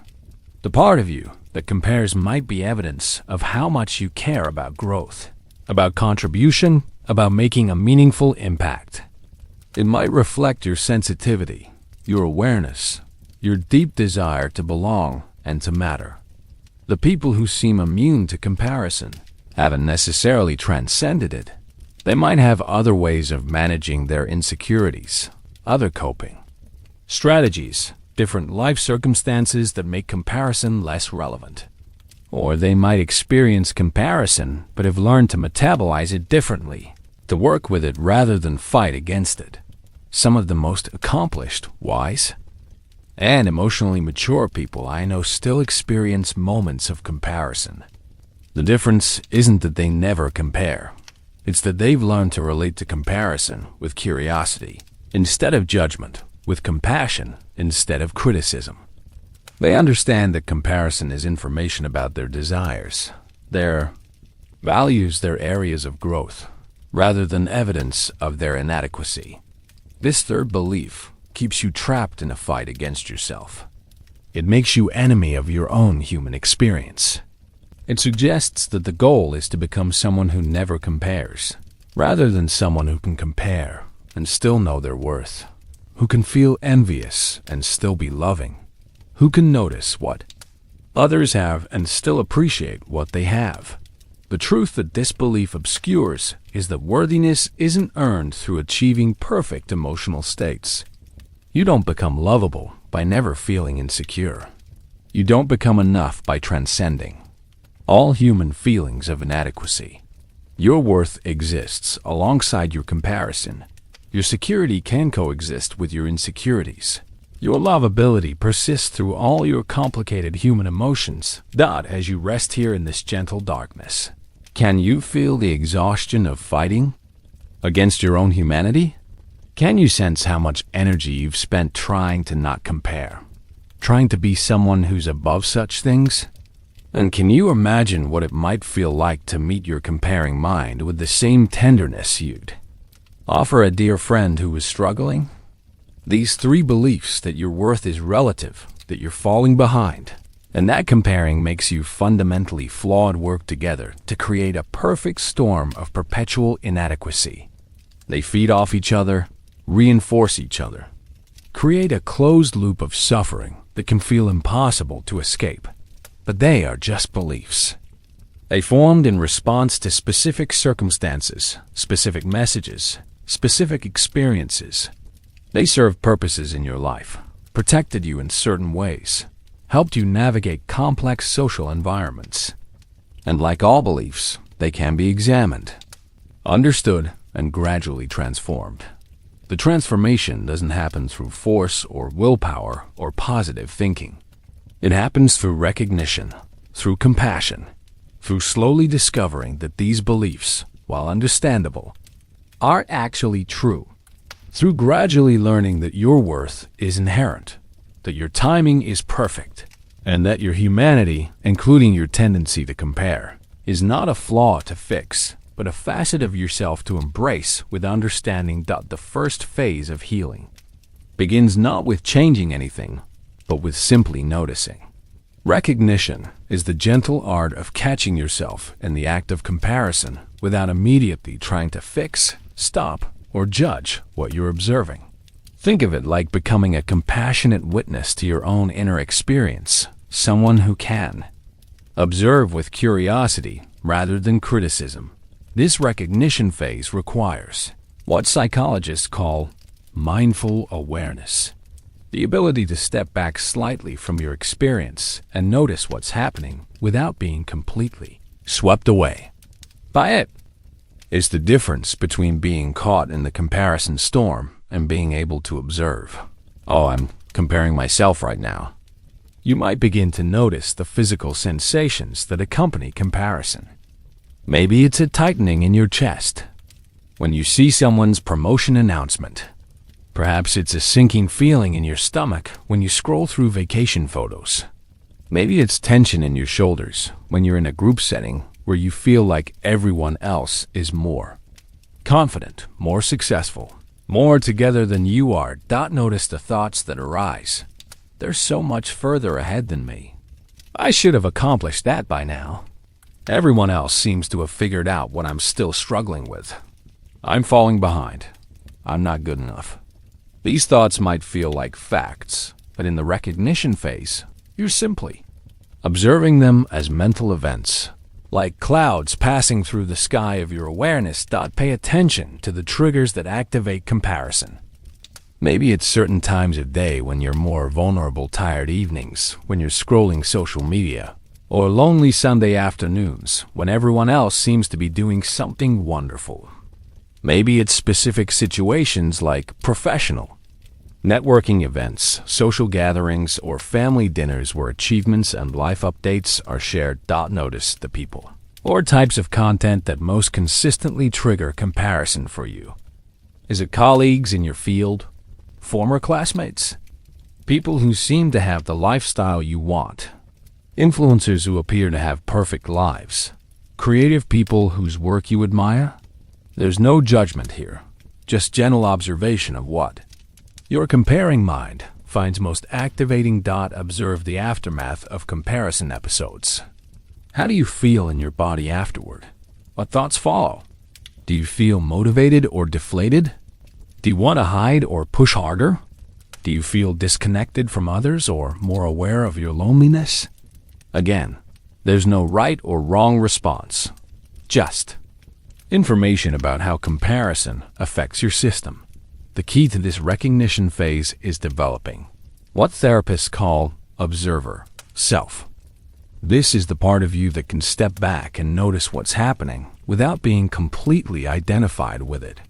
[SPEAKER 1] The part of you that compares might be evidence of how much you care about growth, about contribution, about making a meaningful impact. It might reflect your sensitivity, your awareness, your deep desire to belong and to matter. The people who seem immune to comparison haven't necessarily transcended it. They might have other ways of managing their insecurities, other coping strategies, different life circumstances that make comparison less relevant. Or they might experience comparison but have learned to metabolize it differently, to work with it rather than fight against it. Some of the most accomplished, wise, and emotionally mature people I know still experience moments of comparison. The difference isn't that they never compare. It's that they've learned to relate to comparison with curiosity instead of judgment, with compassion instead of criticism. They understand that comparison is information about their desires, their values, their areas of growth, rather than evidence of their inadequacy. This third belief keeps you trapped in a fight against yourself. It makes you enemy of your own human experience. It suggests that the goal is to become someone who never compares, rather than someone who can compare and still know their worth, who can feel envious and still be loving, who can notice what others have and still appreciate what they have. The truth that this belief obscures is that worthiness isn't earned through achieving perfect emotional states. You don't become lovable by never feeling insecure. You don't become enough by transcending all human feelings of inadequacy. Your worth exists alongside your comparison. Your security can coexist with your insecurities. Your lovability persists through all your complicated human emotions. As you rest here in this gentle darkness, can you feel the exhaustion of fighting against your own humanity? Can you sense how much energy you've spent trying to not compare, trying to be someone who's above such things? And can you imagine what it might feel like to meet your comparing mind with the same tenderness you'd offer a dear friend who was struggling? These three beliefs, that your worth is relative, that you're falling behind, and that comparing makes you fundamentally flawed, work together to create a perfect storm of perpetual inadequacy. They feed off each other, reinforce each other, create a closed loop of suffering that can feel impossible to escape. But they are just beliefs. They formed in response to specific circumstances, specific messages, specific experiences. They served purposes in your life, protected you in certain ways, helped you navigate complex social environments. And like all beliefs, they can be examined, understood, and gradually transformed. The transformation doesn't happen through force or willpower or positive thinking. It happens through recognition, through compassion, through slowly discovering that these beliefs, while understandable, are actually true. Through gradually learning that your worth is inherent, that your timing is perfect, and that your humanity, including your tendency to compare, is not a flaw to fix, but a facet of yourself to embrace with understanding that the first phase of healing begins not with changing anything, but with simply noticing. Recognition is the gentle art of catching yourself in the act of comparison without immediately trying to fix, stop, or judge what you're observing. Think of it like becoming a compassionate witness to your own inner experience, someone who can observe with curiosity rather than criticism. This recognition phase requires what psychologists call mindful awareness, the ability to step back slightly from your experience and notice what's happening without being completely swept away by it. Is the difference between being caught in the comparison storm and being able to observe. Oh, I'm comparing myself right now. You might begin to notice the physical sensations that accompany comparison. Maybe it's a tightening in your chest when you see someone's promotion announcement. Perhaps it's a sinking feeling in your stomach when you scroll through vacation photos. Maybe it's tension in your shoulders when you're in a group setting where you feel like everyone else is more confident, more successful, more together than you are. Notice the thoughts that arise. They're so much further ahead than me. I should have accomplished that by now. Everyone else seems to have figured out what I'm still struggling with. I'm falling behind. I'm not good enough. These thoughts might feel like facts, but in the recognition phase, you're simply observing them as mental events, like clouds passing through the sky of your awareness. Pay attention to the triggers that activate comparison. Maybe it's certain times of day when you're more vulnerable, tired evenings, when you're scrolling social media, or lonely Sunday afternoons when everyone else seems to be doing something wonderful. Maybe it's specific situations like professional, networking events, social gatherings, or family dinners where achievements and life updates are shared. Notice the people or types of content that most consistently trigger comparison for you. Is it colleagues in your field? Former classmates? People who seem to have the lifestyle you want? Influencers who appear to have perfect lives? Creative people whose work you admire? There's no judgment here, just gentle observation of what your comparing mind finds most activating. Observe the aftermath of comparison episodes. How do you feel in your body afterward? What thoughts follow? Do you feel motivated or deflated? Do you want to hide or push harder? Do you feel disconnected from others or more aware of your loneliness? Again, there's no right or wrong response, just information about how comparison affects your system. The key to this recognition phase is developing what therapists call observer self. This is the part of you that can step back and notice what's happening without being completely identified with it.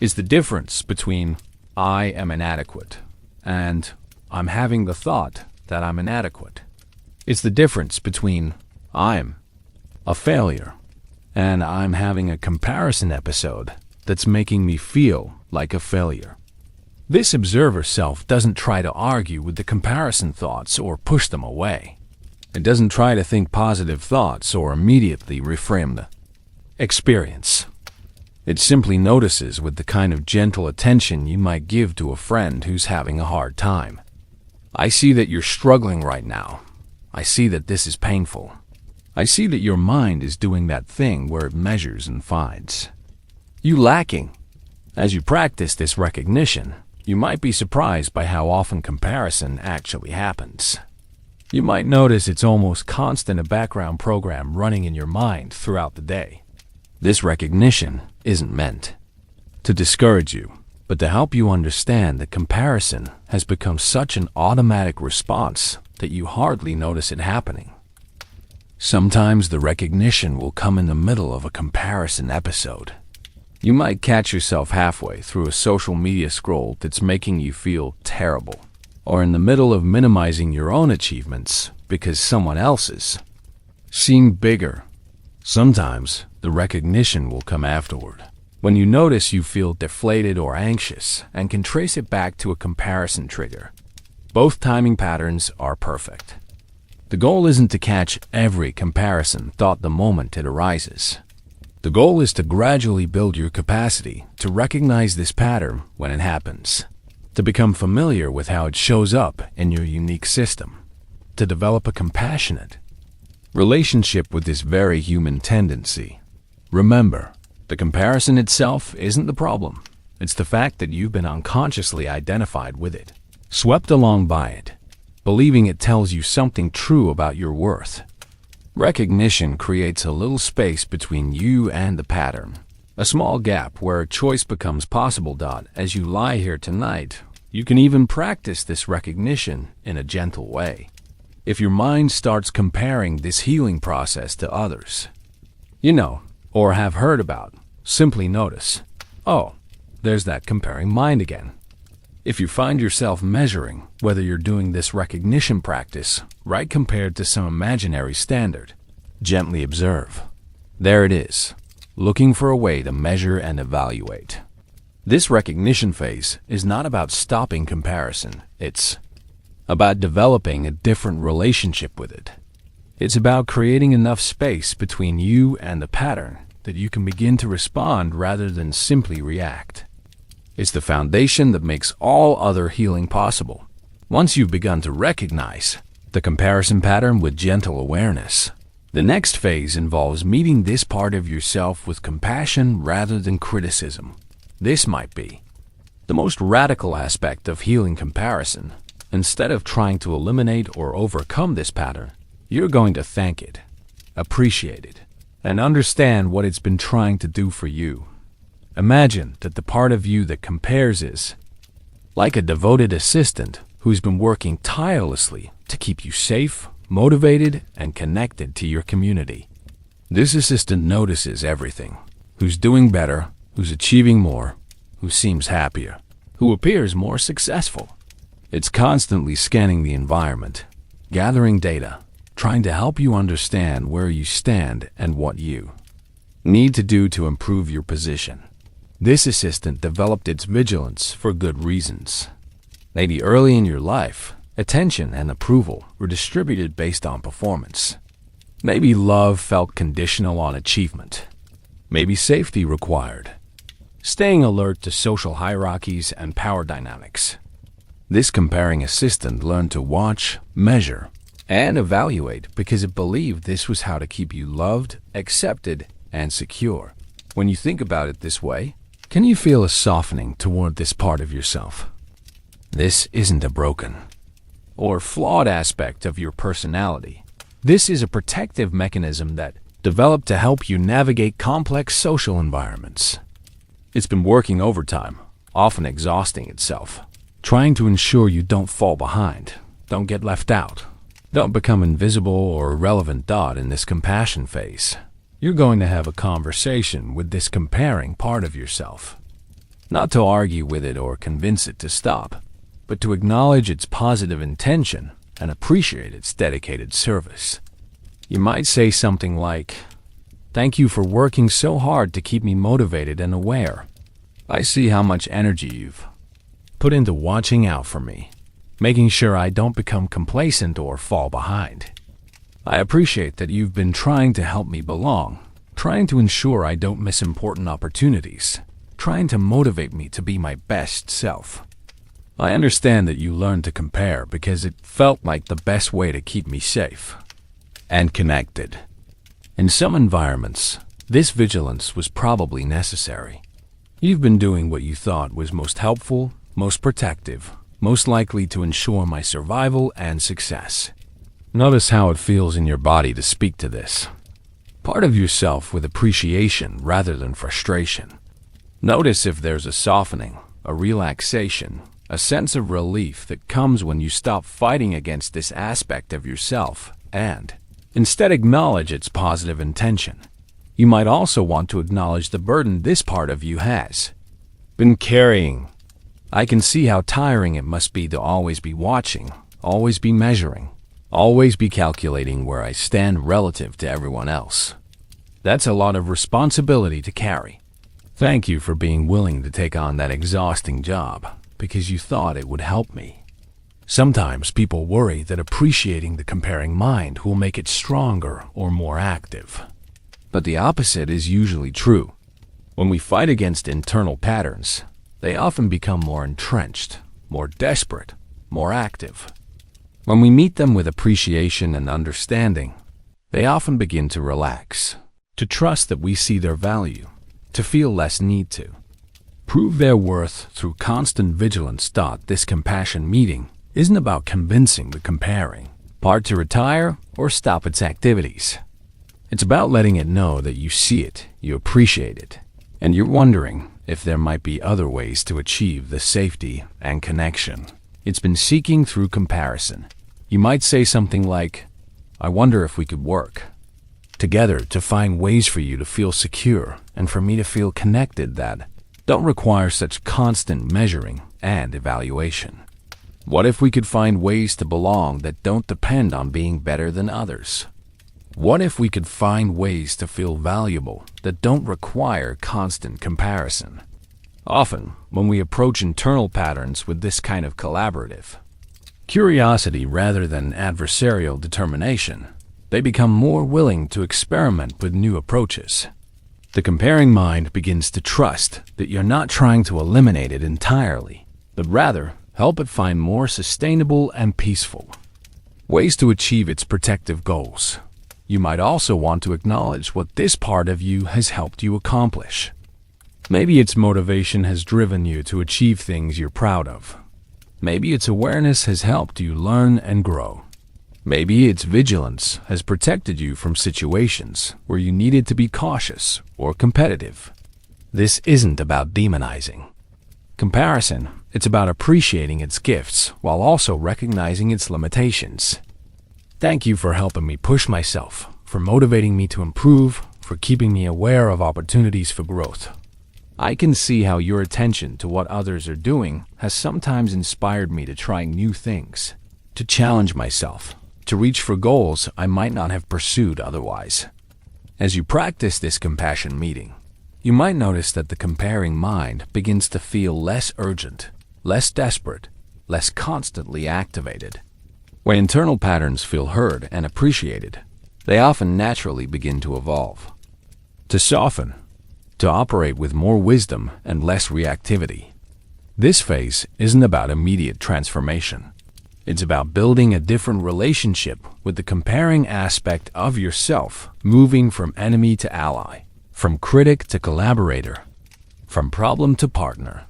[SPEAKER 1] Is the difference between I am inadequate and I'm having the thought that I'm inadequate. It's the difference between I'm a failure and I'm having a comparison episode that's making me feel like a failure. This observer self doesn't try to argue with the comparison thoughts or push them away. It doesn't try to think positive thoughts or immediately reframe the experience. It simply notices with the kind of gentle attention you might give to a friend who's having a hard time. I see that you're struggling right now. I see that this is painful. I see that your mind is doing that thing where it measures and finds you lacking. As you practice this recognition, You might be surprised by how often comparison actually happens. You might notice it's almost constant a background program running in your mind throughout the day. This recognition isn't meant to discourage you, but to help you understand that comparison has become such an automatic response that you hardly notice it happening. Sometimes the recognition will come in the middle of a comparison episode. You might catch yourself halfway through a social media scroll that's making you feel terrible, or in the middle of minimizing your own achievements because someone else's seem bigger. Sometimes the recognition will come afterward, when you notice you feel deflated or anxious and can trace it back to a comparison trigger. Both timing patterns are perfect. The goal isn't to catch every comparison thought the moment it arises. The goal is to gradually build your capacity to recognize this pattern when it happens, to become familiar with how it shows up in your unique system, to develop a compassionate relationship with this very human tendency. Remember, the comparison itself isn't the problem. It's the fact that you've been unconsciously identified with it, swept along by it, believing it tells you something true about your worth. Recognition creates a little space between you and the pattern, a small gap where a choice becomes possible. As you lie here tonight, you can even practice this recognition in a gentle way. If your mind starts comparing this healing process to others you know or have heard about, simply notice, oh, there's that comparing mind again. If you find yourself measuring whether you're doing this recognition practice right compared to some imaginary standard, gently observe. There it is, looking for a way to measure and evaluate. This recognition phase is not about stopping comparison. It's about developing a different relationship with it. It's about creating enough space between you and the pattern that you can begin to respond rather than simply react. It's the foundation that makes all other healing possible. Once you've begun to recognize the comparison pattern with gentle awareness, the next phase involves meeting this part of yourself with compassion rather than criticism. This might be the most radical aspect of healing comparison. Instead of trying to eliminate or overcome this pattern, you're going to thank it, appreciate it, and understand what it's been trying to do for you. Imagine that the part of you that compares is like a devoted assistant who's been working tirelessly to keep you safe, motivated, and connected to your community. This assistant notices everything: who's doing better, who's achieving more, who seems happier, who appears more successful. It's constantly scanning the environment, gathering data, trying to help you understand where you stand and what you need to do to improve your position. This assistant developed its vigilance for good reasons. Maybe early in your life, attention and approval were distributed based on performance. Maybe love felt conditional on achievement. Maybe safety required staying alert to social hierarchies and power dynamics. This comparing assistant learned to watch, measure, and evaluate because it believed this was how to keep you loved, accepted, and secure. When you think about it this way, can you feel a softening toward this part of yourself? This isn't a broken or flawed aspect of your personality. This is a protective mechanism that developed to help you navigate complex social environments. It's been working overtime, often exhausting itself, trying to ensure you don't fall behind, don't get left out, don't become invisible or irrelevant. In this compassion phase, you're going to have a conversation with this comparing part of yourself. Not to argue with it or convince it to stop, but to acknowledge its positive intention and appreciate its dedicated service. You might say something like, "Thank you for working so hard to keep me motivated and aware. I see how much energy you've put into watching out for me, making sure I don't become complacent or fall behind. I appreciate that you've been trying to help me belong, trying to ensure I don't miss important opportunities, trying to motivate me to be my best self. I understand that you learned to compare because it felt like the best way to keep me safe and connected." In some environments, this vigilance was probably necessary. You've been doing what you thought was most helpful, most protective, most likely to ensure my survival and success. Notice how it feels in your body to speak to this part of yourself with appreciation rather than frustration. Notice if there's a softening, a relaxation, a sense of relief that comes when you stop fighting against this aspect of yourself and instead acknowledge its positive intention. You might also want to acknowledge the burden this part of you has been carrying. I can see how tiring it must be to always be watching, always be measuring, always be calculating where I stand relative to everyone else. That's a lot of responsibility to carry. Thank you for being willing to take on that exhausting job because you thought it would help me. Sometimes people worry that appreciating the comparing mind will make it stronger or more active. But the opposite is usually true. When we fight against internal patterns, they often become more entrenched, more desperate, more active. When we meet them with appreciation and understanding, they often begin to relax, to trust that we see their value, to feel less need to prove their worth through constant vigilance. This compassion meeting isn't about convincing the comparing part to retire or stop its activities. It's about letting it know that you see it, you appreciate it, and you're wondering if there might be other ways to achieve the safety and connection it's been seeking through comparison. You might say something like, I wonder if we could work together to find ways for you to feel secure and for me to feel connected that don't require such constant measuring and evaluation. What if we could find ways to belong that don't depend on being better than others? What if we could find ways to feel valuable that don't require constant comparison? Often, when we approach internal patterns with this kind of collaborative curiosity rather than adversarial determination, they become more willing to experiment with new approaches. The comparing mind begins to trust that you're not trying to eliminate it entirely, but rather help it find more sustainable and peaceful ways to achieve its protective goals. You might also want to acknowledge what this part of you has helped you accomplish. Maybe its motivation has driven you to achieve things you're proud of. Maybe its awareness has helped you learn and grow. Maybe its vigilance has protected you from situations where you needed to be cautious or competitive. This isn't about demonizing comparison. It's about appreciating its gifts while also recognizing its limitations. Thank you for helping me push myself, for motivating me to improve, for keeping me aware of opportunities for growth. I can see how your attention to what others are doing has sometimes inspired me to try new things, to challenge myself, to reach for goals I might not have pursued otherwise. As you practice this compassion meeting, you might notice that the comparing mind begins to feel less urgent, less desperate, less constantly activated. When internal patterns feel heard and appreciated, they often naturally begin to evolve, to soften, to operate with more wisdom and less reactivity. This phase isn't about immediate transformation. It's about building a different relationship with the comparing aspect of yourself, moving from enemy to ally, from critic to collaborator, from problem to partner.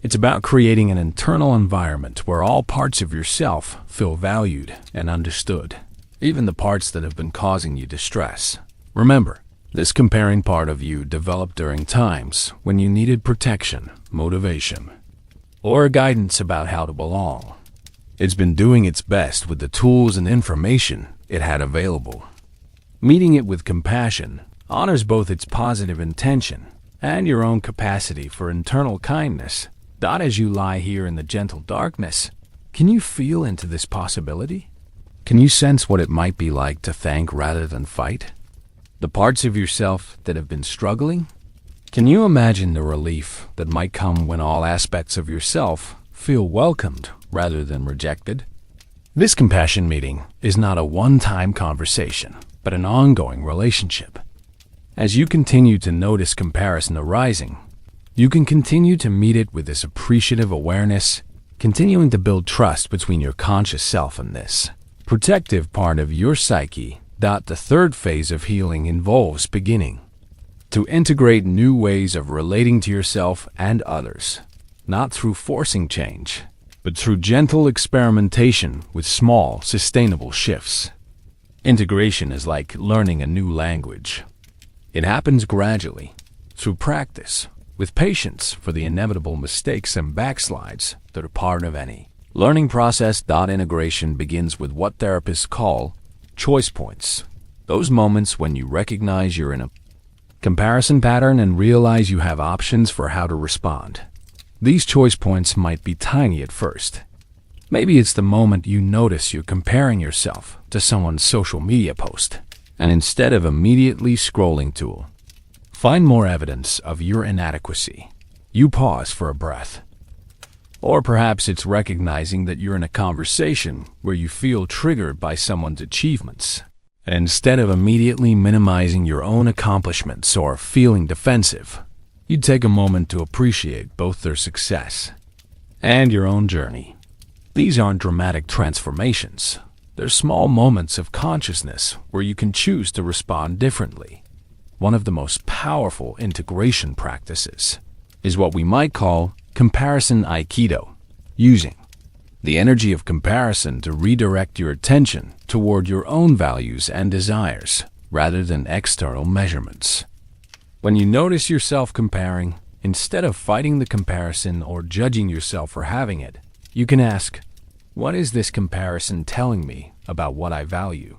[SPEAKER 1] It's about creating an internal environment where all parts of yourself feel valued and understood, even the parts that have been causing you distress. Remember, this comparing part of you developed during times when you needed protection, motivation, or guidance about how to belong. It's been doing its best with the tools and information it had available. Meeting it with compassion honors both its positive intention and your own capacity for internal kindness. As you lie here in the gentle darkness, can you feel into this possibility? Can you sense what it might be like to thank rather than fight? The parts of yourself that have been struggling? Can you imagine the relief that might come when all aspects of yourself feel welcomed rather than rejected? This compassion meeting is not a one-time conversation, but an ongoing relationship. As you continue to notice comparison arising, you can continue to meet it with this appreciative awareness, continuing to build trust between your conscious self and this protective part of your psyche. The third phase of healing involves beginning to integrate new ways of relating to yourself and others. not through forcing change, but through gentle experimentation with small, sustainable shifts. Integration is like learning a new language. It happens gradually, through practice, with patience for the inevitable mistakes and backslides that are part of any learning process. Integration begins with what therapists call choice points, those moments when you recognize you're in a comparison pattern and realize you have options for how to respond. These choice points might be tiny at first. Maybe it's the moment you notice you're comparing yourself to someone's social media post, and instead of immediately scrolling to find more evidence of your inadequacy, you pause for a breath. Or perhaps it's recognizing that you're in a conversation where you feel triggered by someone's achievements, and instead of immediately minimizing your own accomplishments or feeling defensive, you take a moment to appreciate both their success and your own journey. These aren't dramatic transformations. They're small moments of consciousness where you can choose to respond differently. One of the most powerful integration practices is what we might call comparison aikido, using the energy of comparison to redirect your attention toward your own values and desires rather than external measurements. When you notice yourself comparing, instead of fighting the comparison or judging yourself for having it, you can ask, what is this comparison telling me about what I value?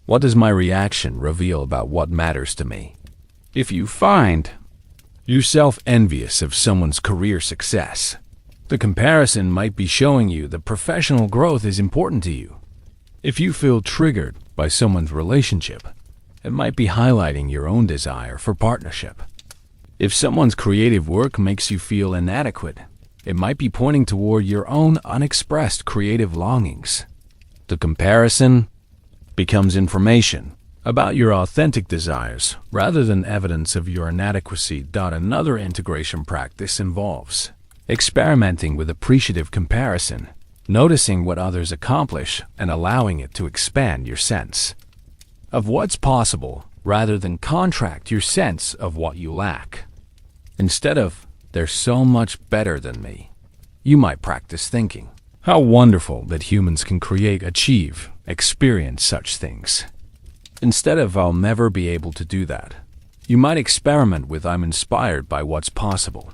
[SPEAKER 1] What does my reaction reveal about what matters to me? If you find yourself envious of someone's career success, the comparison might be showing you that professional growth is important to you. If you feel triggered by someone's relationship, it might be highlighting your own desire for partnership. If someone's creative work makes you feel inadequate, it might be pointing toward your own unexpressed creative longings. The comparison becomes information about your authentic desires rather than evidence of your inadequacy. Another integration practice involves experimenting with appreciative comparison, noticing what others accomplish and allowing it to expand your sense of what's possible rather than contract your sense of what you lack. Instead of, they're so much better than me, you might practice thinking, how wonderful that humans can create, achieve, experience such things. Instead of, I'll never be able to do that, you might experiment with, I'm inspired by what's possible.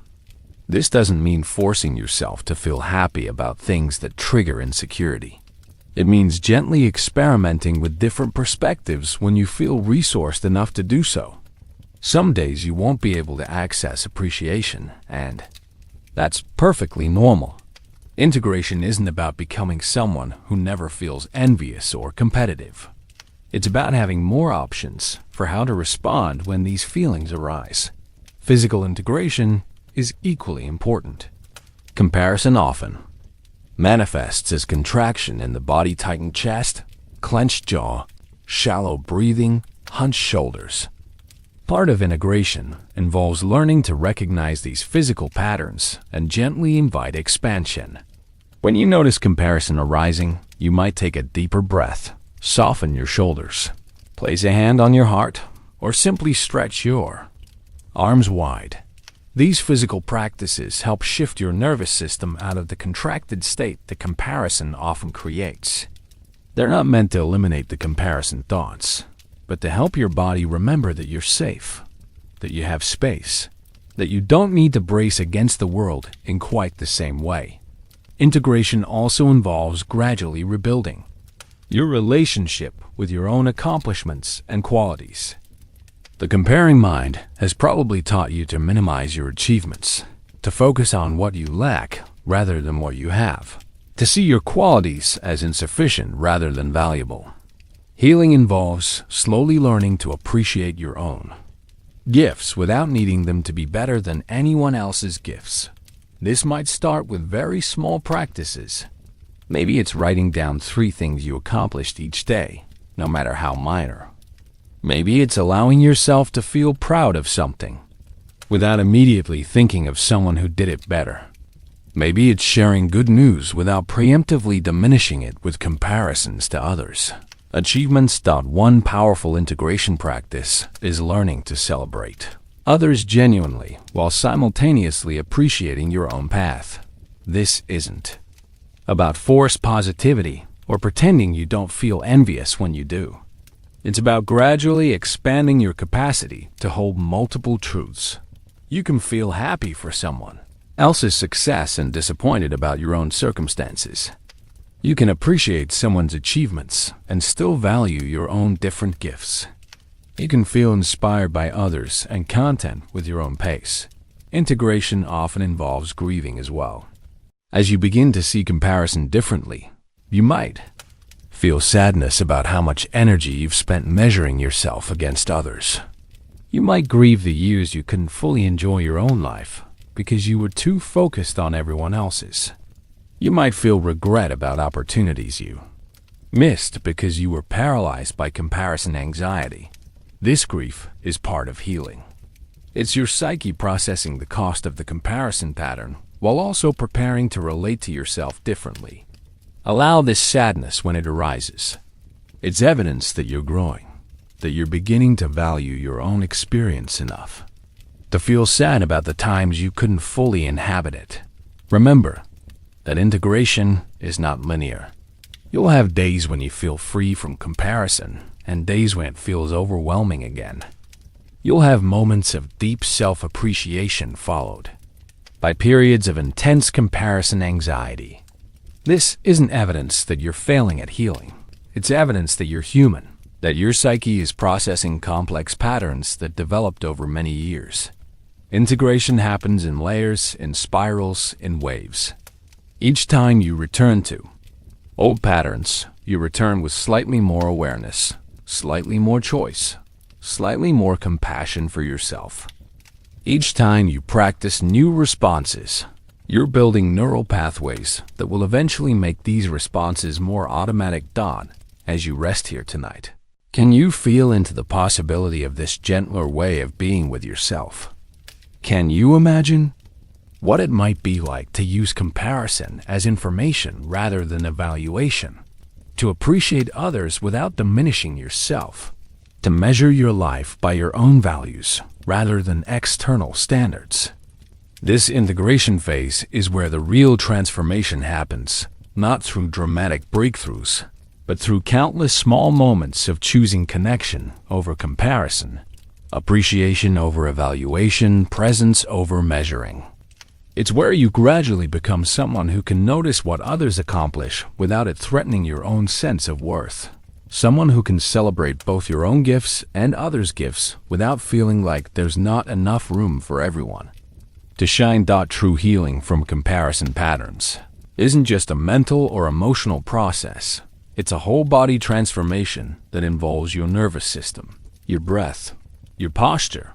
[SPEAKER 1] This doesn't mean forcing yourself to feel happy about things that trigger insecurity. It means gently experimenting with different perspectives when you feel resourced enough to do so. Some days you won't be able to access appreciation, and that's perfectly normal. Integration isn't about becoming someone who never feels envious or competitive. It's about having more options for how to respond when these feelings arise. Physical integration is equally important. Comparison often manifests as contraction in the body, tightened chest, clenched jaw, shallow breathing, hunched shoulders. Part of integration involves learning to recognize these physical patterns and gently invite expansion. When you notice comparison arising, you might take a deeper breath, soften your shoulders, place a hand on your heart, or simply stretch your arms wide. These physical practices help shift your nervous system out of the contracted state that comparison often creates. They're not meant to eliminate the comparison thoughts, but to help your body remember that you're safe, that you have space, that you don't need to brace against the world in quite the same way. Integration also involves gradually rebuilding your relationship with your own accomplishments and qualities. The comparing mind has probably taught you to minimize your achievements, to focus on what you lack rather than what you have, to see your qualities as insufficient rather than valuable. Healing involves slowly learning to appreciate your own gifts without needing them to be better than anyone else's gifts. This might start with very small practices. Maybe it's writing down 3 things you accomplished each day, no matter how minor. Maybe it's allowing yourself to feel proud of something without immediately thinking of someone who did it better. Maybe it's sharing good news without preemptively diminishing it with comparisons to others. Achievements. One powerful integration practice is learning to celebrate others genuinely while simultaneously appreciating your own path. This isn't about forced positivity or pretending you don't feel envious when you do. It's about gradually expanding your capacity to hold multiple truths. You can feel happy for someone else's success and disappointed about your own circumstances. You can appreciate someone's achievements and still value your own different gifts. You can feel inspired by others and content with your own pace. Integration often involves grieving as well. As you begin to see comparison differently, you might feel sadness about how much energy you've spent measuring yourself against others. You might grieve the years you couldn't fully enjoy your own life because you were too focused on everyone else's. You might feel regret about opportunities you missed because you were paralyzed by comparison anxiety. This grief is part of healing. It's your psyche processing the cost of the comparison pattern while also preparing to relate to yourself differently. Allow this sadness when it arises. It's evidence that you're growing, that you're beginning to value your own experience enough to feel sad about the times you couldn't fully inhabit it. Remember that integration is not linear. You'll have days when you feel free from comparison and days when it feels overwhelming again. You'll have moments of deep self-appreciation followed by periods of intense comparison anxiety. This isn't evidence that you're failing at healing. It's evidence that you're human, that your psyche is processing complex patterns that developed over many years. Integration happens in layers, in spirals, in waves. Each time you return to old patterns, you return with slightly more awareness, slightly more choice, slightly more compassion for yourself. Each time you practice new responses, you're building neural pathways that will eventually make these responses more automatic. As you rest here tonight, can you feel into the possibility of this gentler way of being with yourself? Can you imagine what it might be like to use comparison as information rather than evaluation, to appreciate others without diminishing yourself, to measure your life by your own values rather than external standards? This integration phase is where the real transformation happens, not through dramatic breakthroughs, but through countless small moments of choosing connection over comparison, appreciation over evaluation, presence over measuring. It's where you gradually become someone who can notice what others accomplish without it threatening your own sense of worth. Someone who can celebrate both your own gifts and others' gifts without feeling like there's not enough room for everyone to shine. True healing from comparison patterns isn't just a mental or emotional process. It's a whole body transformation that involves your nervous system, your breath, your posture,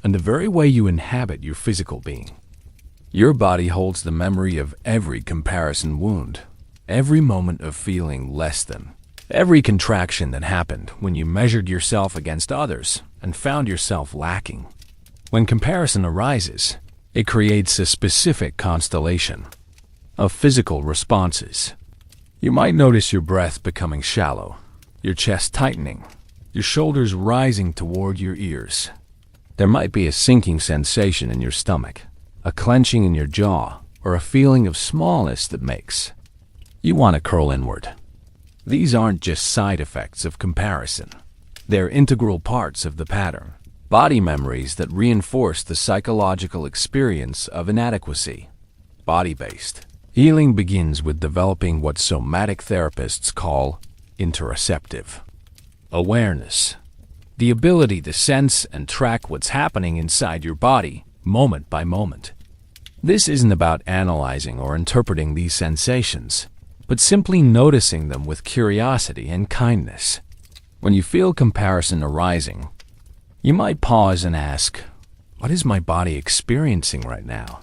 [SPEAKER 1] and the very way you inhabit your physical being. Your body holds the memory of every comparison wound, every moment of feeling less than, every contraction that happened when you measured yourself against others and found yourself lacking. When comparison arises, it creates a specific constellation of physical responses. You might notice your breath becoming shallow, your chest tightening, your shoulders rising toward your ears. There might be a sinking sensation in your stomach, a clenching in your jaw, or a feeling of smallness that makes you want to curl inward. These aren't just side effects of comparison. They're integral parts of the pattern, body memories that reinforce the psychological experience of inadequacy. Body-based healing begins with developing what somatic therapists call interoceptive awareness, the ability to sense and track what's happening inside your body moment by moment. This isn't about analyzing or interpreting these sensations, but simply noticing them with curiosity and kindness. When you feel comparison arising, you might pause and ask, what is my body experiencing right now?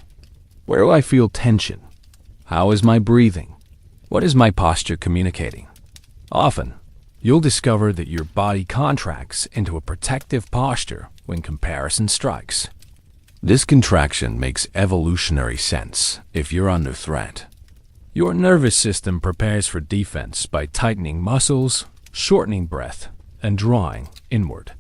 [SPEAKER 1] Where do I feel tension? How is my breathing? What is my posture communicating? Often, you'll discover that your body contracts into a protective posture when comparison strikes. This contraction makes evolutionary sense if you're under threat. Your nervous system prepares for defense by tightening muscles, shortening breath, and drawing inward.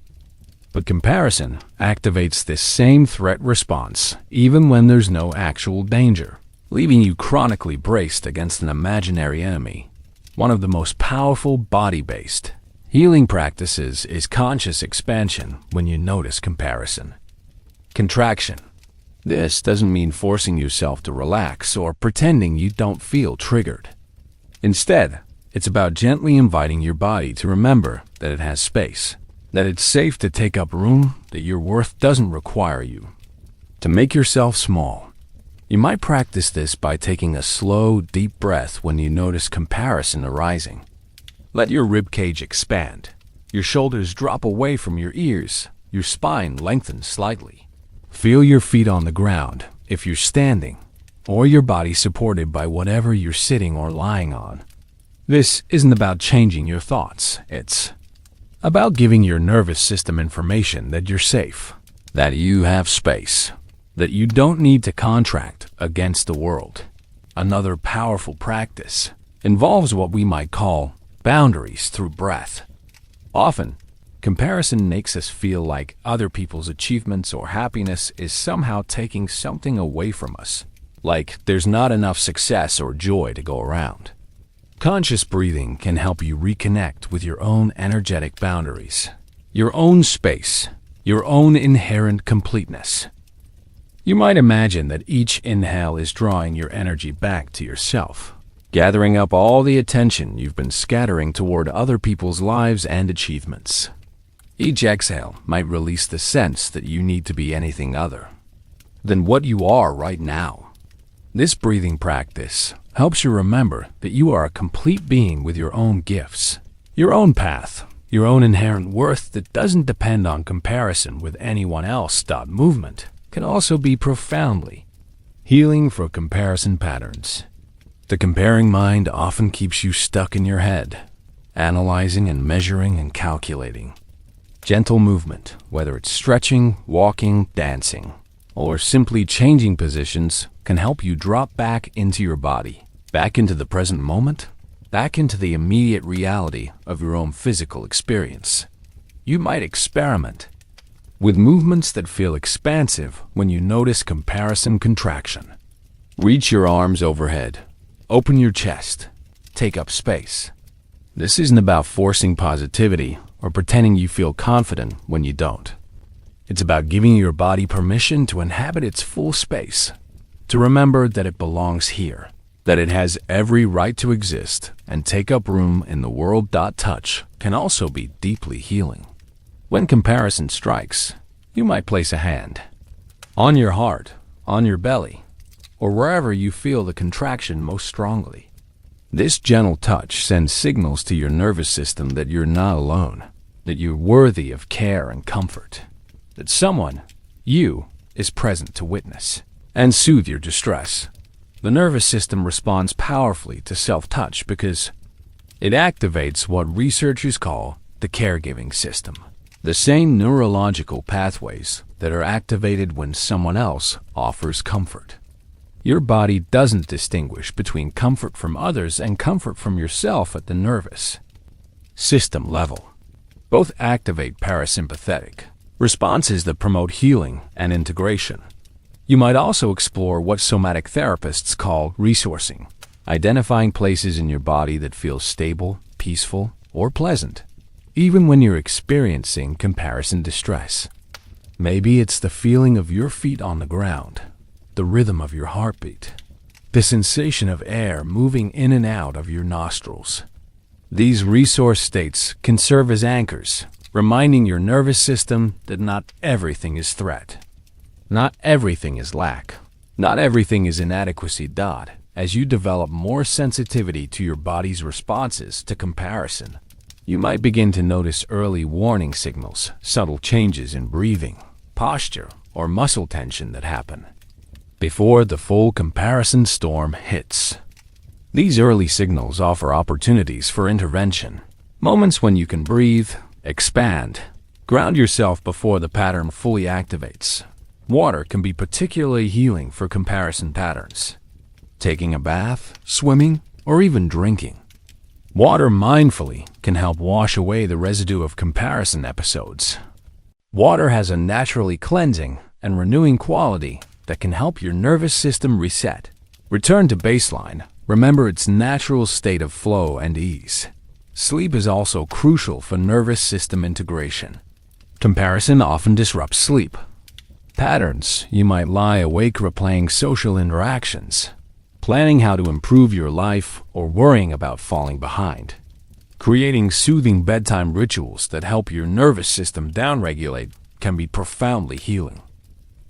[SPEAKER 1] But comparison activates this same threat response even when there's no actual danger, leaving you chronically braced against an imaginary enemy. One of the most powerful body-based healing practices is conscious expansion when you notice comparison. Contraction. This doesn't mean forcing yourself to relax or pretending you don't feel triggered. Instead, it's about gently inviting your body to remember that it has space, that it's safe to take up room, that your worth doesn't require you to make yourself small. You might practice this by taking a slow, deep breath when you notice comparison arising. Let your ribcage expand, your shoulders drop away from your ears, your spine lengthen slightly. Feel your feet on the ground if you're standing, or your body supported by whatever you're sitting or lying on. This isn't about changing your thoughts. It's about giving your nervous system information that you're safe, that you have space, that you don't need to contract against the world. Another powerful practice involves what we might call boundaries through breath. Often, comparison makes us feel like other people's achievements or happiness is somehow taking something away from us, like there's not enough success or joy to go around. Conscious breathing can help you reconnect with your own energetic boundaries, your own space, your own inherent completeness. You might imagine that each inhale is drawing your energy back to yourself, gathering up all the attention you've been scattering toward other people's lives and achievements. Each exhale might release the sense that you need to be anything other than what you are right now. This breathing practice helps you remember that you are a complete being with your own gifts, your own path, your own inherent worth that doesn't depend on comparison with anyone else. Movement can also be profoundly healing for comparison patterns. The comparing mind often keeps you stuck in your head, analyzing and measuring and calculating. Gentle movement, whether it's stretching, walking, dancing, or simply changing positions, can help you drop back into your body, back into the present moment, back into the immediate reality of your own physical experience. You might experiment with movements that feel expansive when you notice comparison contraction. Reach your arms overhead, open your chest, take up space. This isn't about forcing positivity or pretending you feel confident when you don't. It's about giving your body permission to inhabit its full space, to remember that it belongs here, that it has every right to exist and take up room in the world. Touch can also be deeply healing. When comparison strikes, you might place a hand on your heart, on your belly, or wherever you feel the contraction most strongly. This gentle touch sends signals to your nervous system that you're not alone, that you're worthy of care and comfort, that someone, you, is present to witness and soothe your distress. The nervous system responds powerfully to self-touch because it activates what researchers call the caregiving system, the same neurological pathways that are activated when someone else offers comfort. Your body doesn't distinguish between comfort from others and comfort from yourself at the nervous system level. Both activate parasympathetic responses that promote healing and integration. You might also explore what somatic therapists call resourcing, identifying places in your body that feel stable, peaceful, or pleasant, even when you're experiencing comparison distress. Maybe it's the feeling of your feet on the ground, the rhythm of your heartbeat, the sensation of air moving in and out of your nostrils. These resource states can serve as anchors, reminding your nervous system that not everything is threat. Not everything is lack. Not everything is inadequacy. As you develop more sensitivity to your body's responses to comparison, you might begin to notice early warning signals, subtle changes in breathing, posture, or muscle tension that happen before the full comparison storm hits. These early signals offer opportunities for intervention, moments when you can breathe, expand, ground yourself before the pattern fully activates. Water can be particularly healing for comparison patterns. Taking a bath, swimming, or even drinking water mindfully can help wash away the residue of comparison episodes. Water has a naturally cleansing and renewing quality that can help your nervous system reset. Return to baseline. Remember its natural state of flow and ease. Sleep is also crucial for nervous system integration. Comparison often disrupts sleep patterns. You might lie awake replaying social interactions, planning how to improve your life, or worrying about falling behind. Creating soothing bedtime rituals that help your nervous system downregulate can be profoundly healing.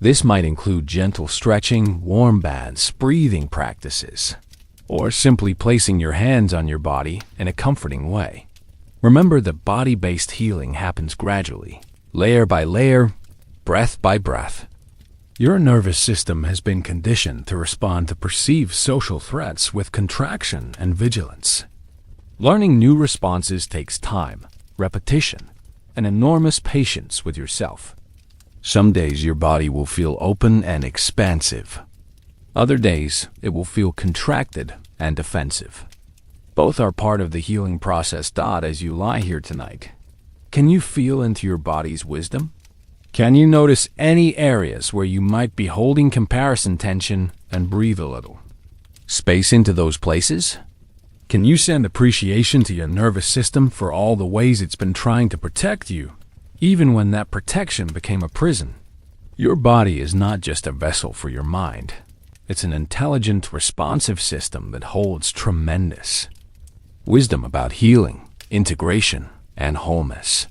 [SPEAKER 1] This might include gentle stretching, warm baths, breathing practices, or simply placing your hands on your body in a comforting way. Remember that body-based healing happens gradually, layer by layer, breath by breath. Your nervous system has been conditioned to respond to perceived social threats with contraction and vigilance. Learning new responses takes time, repetition, and enormous patience with yourself. Some days your body will feel open and expansive. Other days, it will feel contracted and defensive. Both are part of the healing process. As you lie here tonight, can you feel into your body's wisdom? Can you notice any areas where you might be holding comparison tension and breathe a little? Space into those places? Can you send appreciation to your nervous system for all the ways it's been trying to protect you, even when that protection became a prison? Your body is not just a vessel for your mind. It's an intelligent, responsive system that holds tremendous wisdom about healing, integration, and wholeness.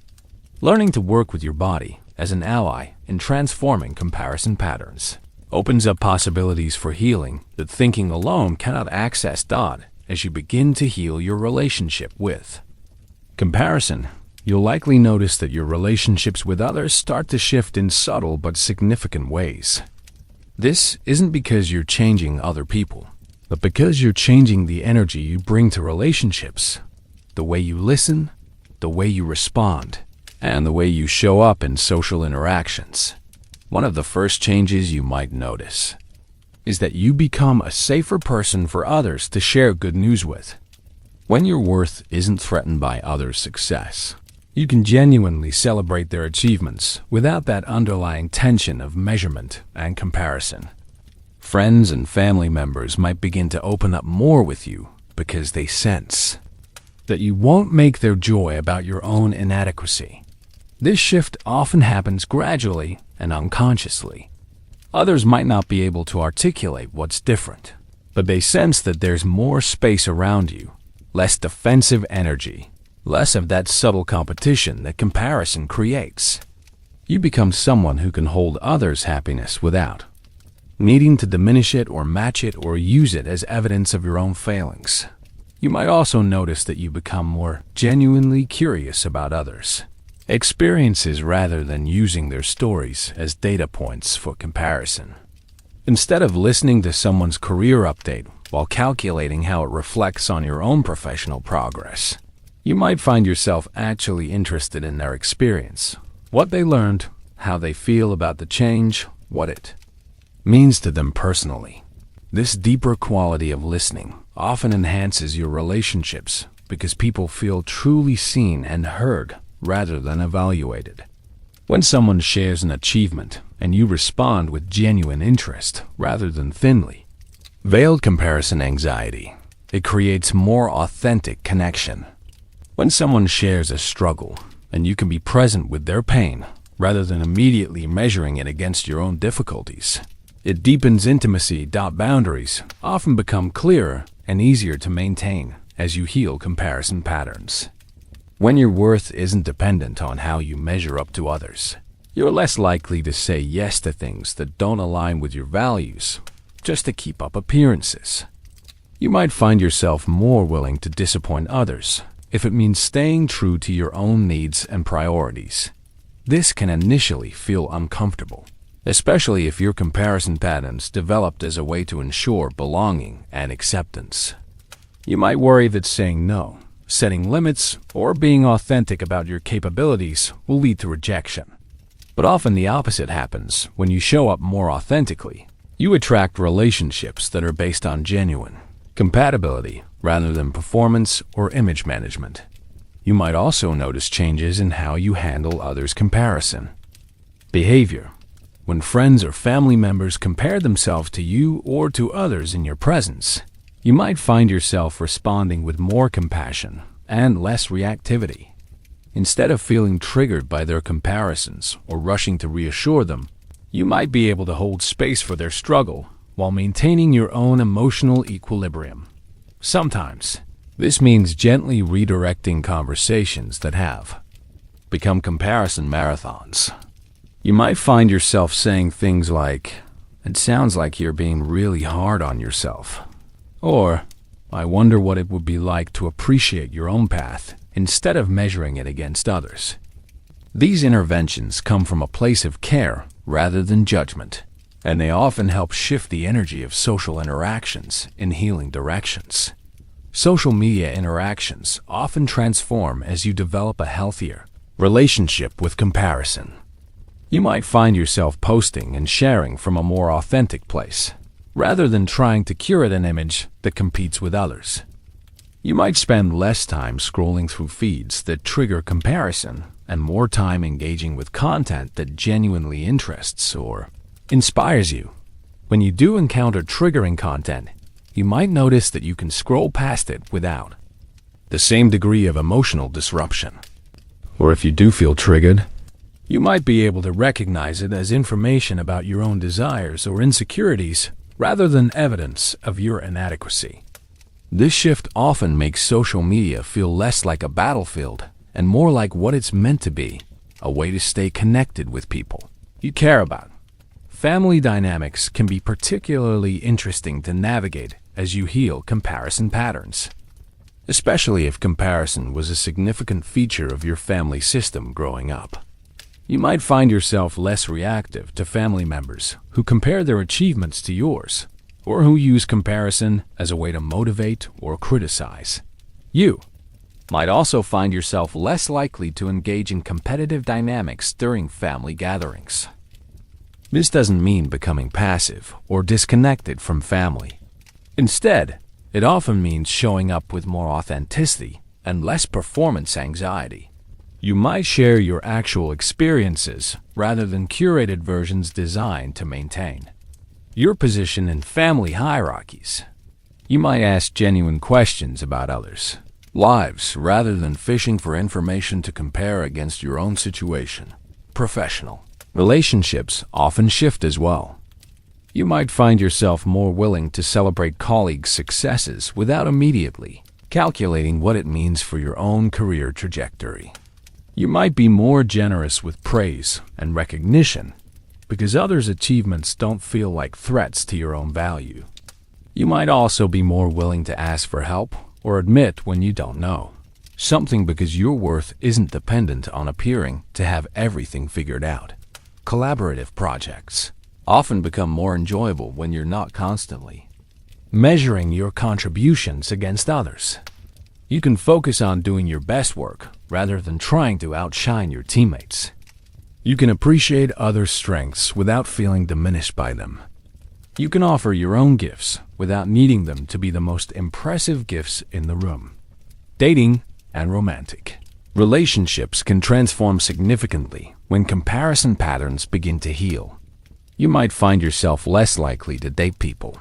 [SPEAKER 1] Learning to work with your body as an ally in transforming comparison patterns opens up possibilities for healing that thinking alone cannot access. As you begin to heal your relationship with comparison, you'll likely notice that your relationships with others start to shift in subtle but significant ways. This isn't because you're changing other people, but because you're changing the energy you bring to relationships, the way you listen, the way you respond, and the way you show up in social interactions. One of the first changes you might notice is that you become a safer person for others to share good news with. When your worth isn't threatened by others' success, you can genuinely celebrate their achievements without that underlying tension of measurement and comparison. Friends and family members might begin to open up more with you because they sense that you won't make their joy about your own inadequacy. This shift often happens gradually and unconsciously. Others might not be able to articulate what's different, but they sense that there's more space around you, less defensive energy, less of that subtle competition that comparison creates. You become someone who can hold others' happiness without needing to diminish it or match it or use it as evidence of your own failings. You might also notice that you become more genuinely curious about others' experiences rather than using their stories as data points for comparison. Instead of listening to someone's career update while calculating how it reflects on your own professional progress, you might find yourself actually interested in their experience, what they learned, how they feel about the change, what it means to them personally. This deeper quality of listening often enhances your relationships because people feel truly seen and heard rather than evaluated. When someone shares an achievement and you respond with genuine interest rather than thinly veiled comparison anxiety, it creates more authentic connection. When someone shares a struggle and you can be present with their pain rather than immediately measuring it against your own difficulties, it deepens intimacy. Boundaries often become clearer and easier to maintain as you heal comparison patterns. When your worth isn't dependent on how you measure up to others, you're less likely to say yes to things that don't align with your values just to keep up appearances. You might find yourself more willing to disappoint others if it means staying true to your own needs and priorities. This can initially feel uncomfortable, especially if your comparison patterns developed as a way to ensure belonging and acceptance. You might worry that saying no, setting limits, or being authentic about your capabilities will lead to rejection. But often the opposite happens when you show up more authentically. You attract relationships that are based on genuine compatibility rather than performance or image management. You might also notice changes in how you handle others' comparison. Behavior. When friends or family members compare themselves to you or to others in your presence, you might find yourself responding with more compassion and less reactivity. Instead of feeling triggered by their comparisons or rushing to reassure them, you might be able to hold space for their struggle while maintaining your own emotional equilibrium. Sometimes, this means gently redirecting conversations that have become comparison marathons. You might find yourself saying things like, "It sounds like you're being really hard on yourself," or, "I wonder what it would be like to appreciate your own path instead of measuring it against others." These interventions come from a place of care rather than judgment, and they often help shift the energy of social interactions in healing directions. Social media interactions often transform as you develop a healthier relationship with comparison. You might find yourself posting and sharing from a more authentic place, rather than trying to curate an image that competes with others. You might spend less time scrolling through feeds that trigger comparison and more time engaging with content that genuinely interests or inspires you. When you do encounter triggering content, you might notice that you can scroll past it without the same degree of emotional disruption. Or if you do feel triggered, you might be able to recognize it as information about your own desires or insecurities rather than evidence of your inadequacy. This shift often makes social media feel less like a battlefield and more like what it's meant to be, a way to stay connected with people you care about. Family dynamics can be particularly interesting to navigate as you heal comparison patterns, especially if comparison was a significant feature of your family system growing up. You might find yourself less reactive to family members who compare their achievements to yours, or who use comparison as a way to motivate or criticize. You might also find yourself less likely to engage in competitive dynamics during family gatherings. This doesn't mean becoming passive or disconnected from family. Instead, it often means showing up with more authenticity and less performance anxiety. You might share your actual experiences rather than curated versions designed to maintain your position in family hierarchies. You might ask genuine questions about others' lives rather than fishing for information to compare against your own situation. Professional relationships often shift as well. You might find yourself more willing to celebrate colleagues' successes without immediately calculating what it means for your own career trajectory. You might be more generous with praise and recognition because others' achievements don't feel like threats to your own value. You might also be more willing to ask for help or admit when you don't know something because your worth isn't dependent on appearing to have everything figured out. Collaborative projects often become more enjoyable when you're not constantly measuring your contributions against others. You can focus on doing your best work rather than trying to outshine your teammates. You can appreciate others' strengths without feeling diminished by them. You can offer your own gifts without needing them to be the most impressive gifts in the room. Dating and romantic relationships can transform significantly when comparison patterns begin to heal. You might find yourself less likely to date people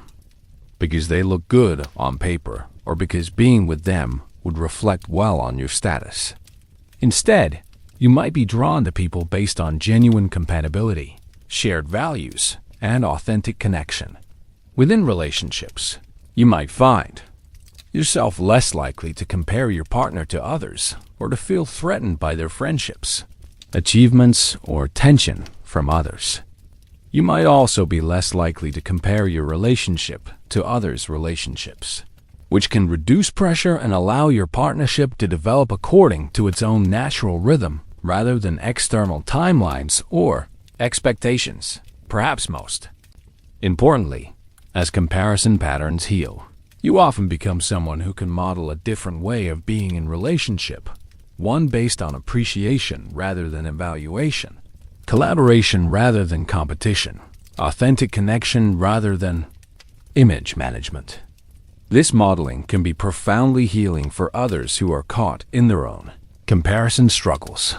[SPEAKER 1] because they look good on paper or because being with them would reflect well on your status. Instead, you might be drawn to people based on genuine compatibility, shared values, and authentic connection. Within relationships, you might find yourself less likely to compare your partner to others or to feel threatened by their friendships, achievements, or attention from others. You might also be less likely to compare your relationship to others' relationships, which can reduce pressure and allow your partnership to develop according to its own natural rhythm rather than external timelines or expectations. Perhaps most importantly, as comparison patterns heal, you often become someone who can model a different way of being in relationship, one based on appreciation rather than evaluation, collaboration rather than competition, authentic connection rather than image management. This modeling can be profoundly healing for others who are caught in their own comparison struggles.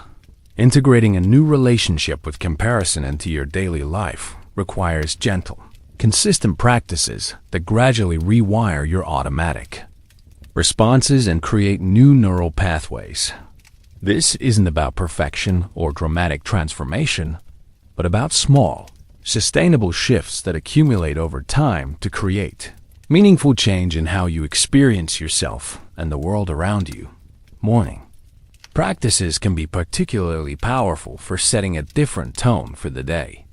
[SPEAKER 1] Integrating a new relationship with comparison into your daily life requires gentle, consistent practices that gradually rewire your automatic responses and create new neural pathways. This isn't about perfection or dramatic transformation, but about small, sustainable shifts that accumulate over time to create meaningful change in how you experience yourself and the world around you. Morning practices can be particularly powerful for setting a different tone for the day.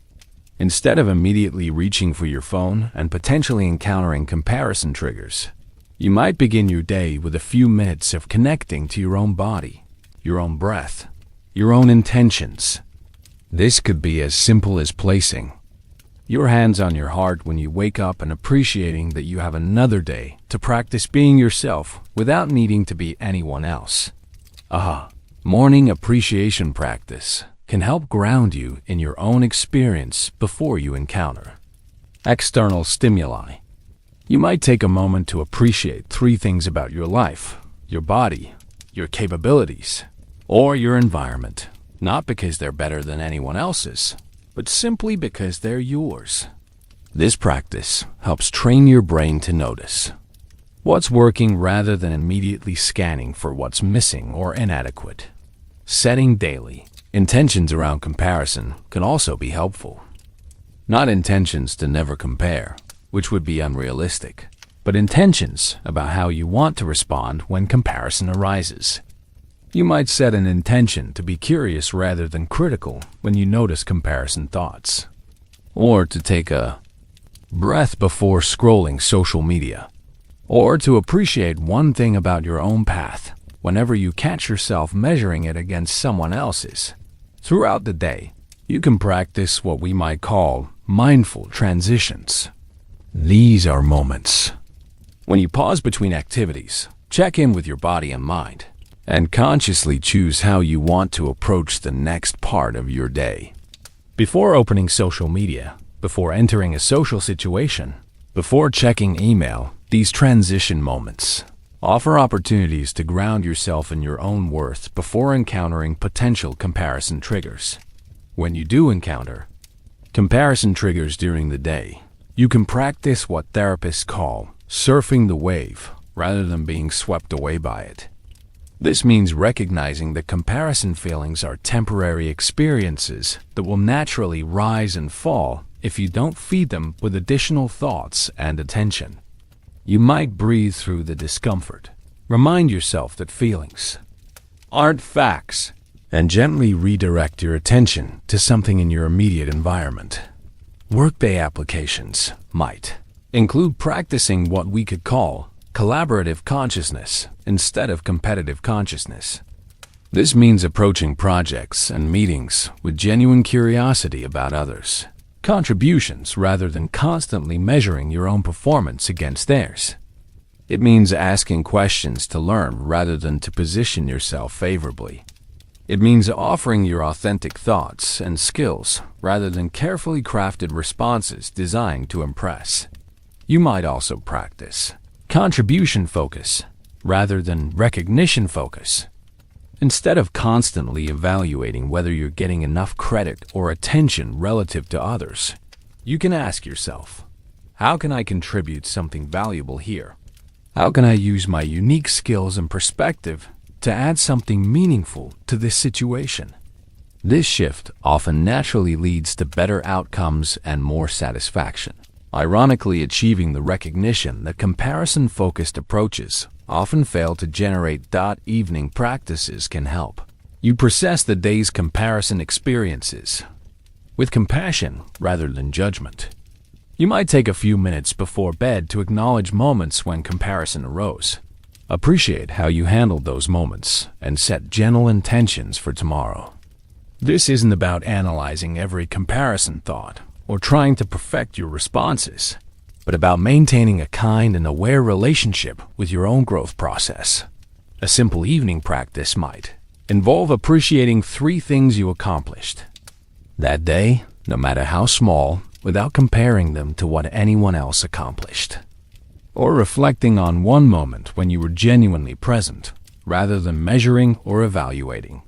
[SPEAKER 1] Instead of immediately reaching for your phone and potentially encountering comparison triggers, you might begin your day with a few minutes of connecting to your own body, your own breath, your own intentions. This could be as simple as placing your hands on your heart when you wake up and appreciating that you have another day to practice being yourself without needing to be anyone else. Morning appreciation practice can help ground you in your own experience before you encounter external stimuli. You might take a moment to appreciate 3 things about your life, your body, your capabilities, or your environment, not because they're better than anyone else's, but simply because they're yours. This practice helps train your brain to notice what's working rather than immediately scanning for what's missing or inadequate. Setting daily intentions around comparison can also be helpful. Not intentions to never compare, which would be unrealistic, but intentions about how you want to respond when comparison arises. You might set an intention to be curious rather than critical when you notice comparison thoughts, or to take a breath before scrolling social media, or to appreciate one thing about your own path whenever you catch yourself measuring it against someone else's. Throughout the day, you can practice what we might call mindful transitions. These are moments when you pause between activities, check in with your body and mind, and consciously choose how you want to approach the next part of your day. Before opening social media, before entering a social situation, before checking email, these transition moments offer opportunities to ground yourself in your own worth before encountering potential comparison triggers. When you do encounter comparison triggers during the day, you can practice what therapists call surfing the wave rather than being swept away by it. This means recognizing that comparison feelings are temporary experiences that will naturally rise and fall if you don't feed them with additional thoughts and attention. You might breathe through the discomfort, remind yourself that feelings aren't facts, and gently redirect your attention to something in your immediate environment. Workday applications might include practicing what we could call collaborative consciousness instead of competitive consciousness. This means approaching projects and meetings with genuine curiosity about others' contributions rather than constantly measuring your own performance against theirs. It means asking questions to learn rather than to position yourself favorably. It means offering your authentic thoughts and skills rather than carefully crafted responses designed to impress. You might also practice contribution focus rather than recognition focus. Instead of constantly evaluating whether you're getting enough credit or attention relative to others, you can ask yourself, how can I contribute something valuable here? How can I use my unique skills and perspective to add something meaningful to this situation? This shift often naturally leads to better outcomes and more satisfaction, ironically achieving the recognition that comparison-focused approaches often fail to generate. Evening practices can help you process the day's comparison experiences with compassion rather than judgment. You might take a few minutes before bed to acknowledge moments when comparison arose. Appreciate how you handled those moments and set gentle intentions for tomorrow. This isn't about analyzing every comparison thought or trying to perfect your responses, but about maintaining a kind and aware relationship with your own growth process. A simple evening practice might involve appreciating 3 things you accomplished that day, no matter how small, without comparing them to what anyone else accomplished. Or reflecting on one moment when you were genuinely present, rather than measuring or evaluating.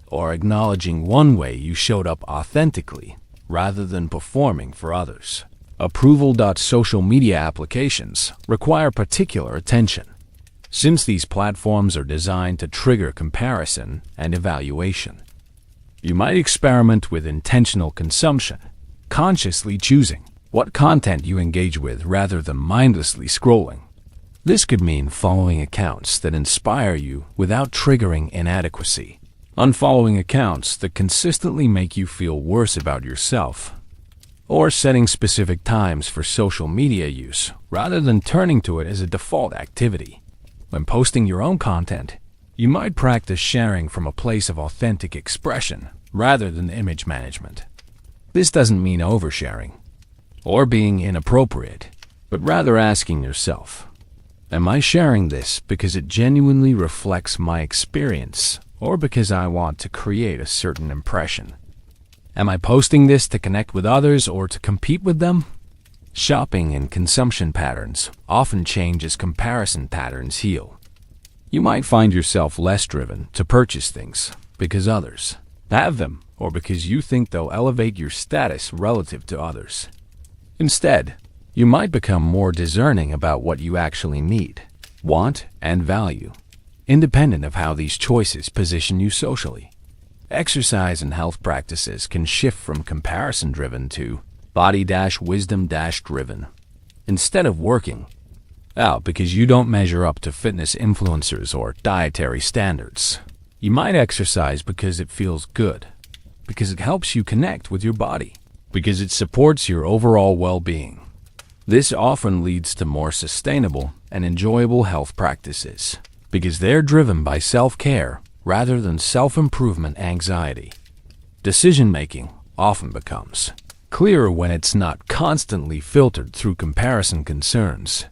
[SPEAKER 1] or acknowledging one way you showed up authentically rather than performing for others. Approval.social media applications require particular attention, since these platforms are designed to trigger comparison and evaluation. You might experiment with intentional consumption, consciously choosing what content you engage with rather than mindlessly scrolling. This could mean following accounts that inspire you without triggering inadequacy, unfollowing accounts that consistently make you feel worse about yourself, or setting specific times for social media use rather than turning to it as a default activity. When posting your own content, you might practice sharing from a place of authentic expression rather than image management. This doesn't mean oversharing or being inappropriate, but rather asking yourself, am I sharing this because it genuinely reflects my experience or because I want to create a certain impression? Am I posting this to connect with others or to compete with them? Shopping and consumption patterns often change as comparison patterns heal. You might find yourself less driven to purchase things because others have them or because you think they'll elevate your status relative to others. Instead, you might become more discerning about what you actually need, want, and value, independent of how these choices position you socially. Exercise and health practices can shift from comparison-driven to body-wisdom-driven. Instead of working out because you don't measure up to fitness influencers or dietary standards, you might exercise because it feels good, because it helps you connect with your body, because it supports your overall well-being. This often leads to more sustainable and enjoyable health practices because they're driven by self-care rather than self-improvement anxiety. Decision-making often becomes clearer when it's not constantly filtered through comparison concerns.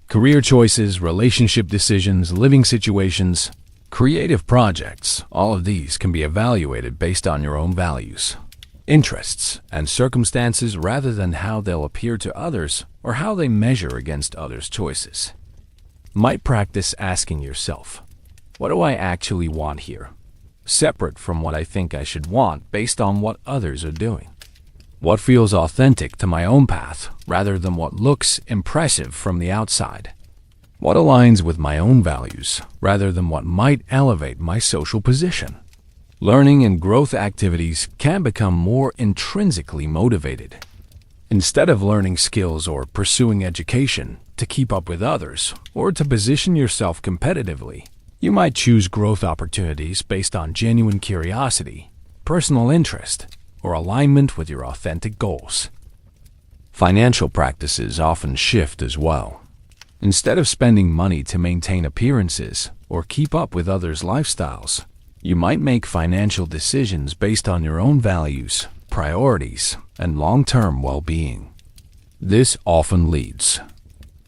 [SPEAKER 1] Career choices, relationship decisions, living situations, creative projects, all of these can be evaluated based on your own values, interests, and circumstances rather than how they'll appear to others or how they measure against others' choices. Might practice asking yourself, what do I actually want here? Separate from what I think I should want based on what others are doing. What feels authentic to my own path rather than what looks impressive from the outside? What aligns with my own values rather than what might elevate my social position? Learning and growth activities can become more intrinsically motivated. Instead of learning skills or pursuing education to keep up with others or to position yourself competitively, you might choose growth opportunities based on genuine curiosity, personal interest, or alignment with your authentic goals. Financial practices often shift as well. Instead of spending money to maintain appearances or keep up with others' lifestyles, you might make financial decisions based on your own values, priorities, and long-term well-being. This often leads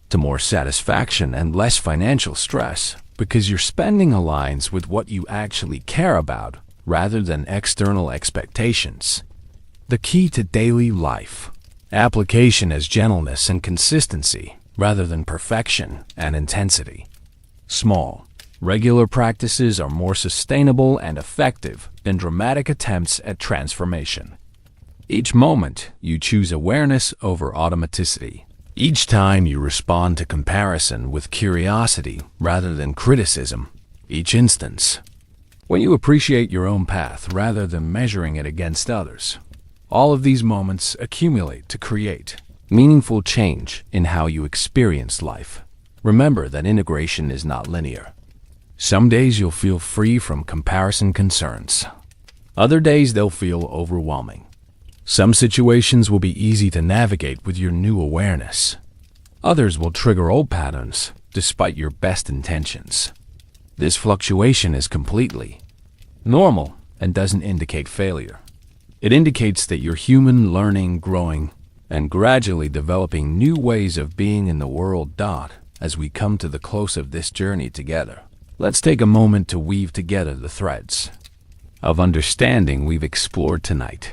[SPEAKER 1] to more satisfaction and less financial stress because your spending aligns with what you actually care about rather than external expectations. The key to daily life. Application is gentleness and consistency rather than perfection and intensity. Small, regular practices are more sustainable and effective than dramatic attempts at transformation. Each moment, you choose awareness over automaticity. Each time you respond to comparison with curiosity rather than criticism. Each instance, when you appreciate your own path rather than measuring it against others. All of these moments accumulate to create meaningful change in how you experience life. Remember that integration is not linear. Some days you'll feel free from comparison concerns. Other days they'll feel overwhelming. Some situations will be easy to navigate with your new awareness. Others will trigger old patterns despite your best intentions. This fluctuation is completely normal and doesn't indicate failure. It indicates that you're human, learning, growing, and gradually developing new ways of being in the world. As we come to the close of this journey together, let's take a moment to weave together the threads of understanding we've explored tonight.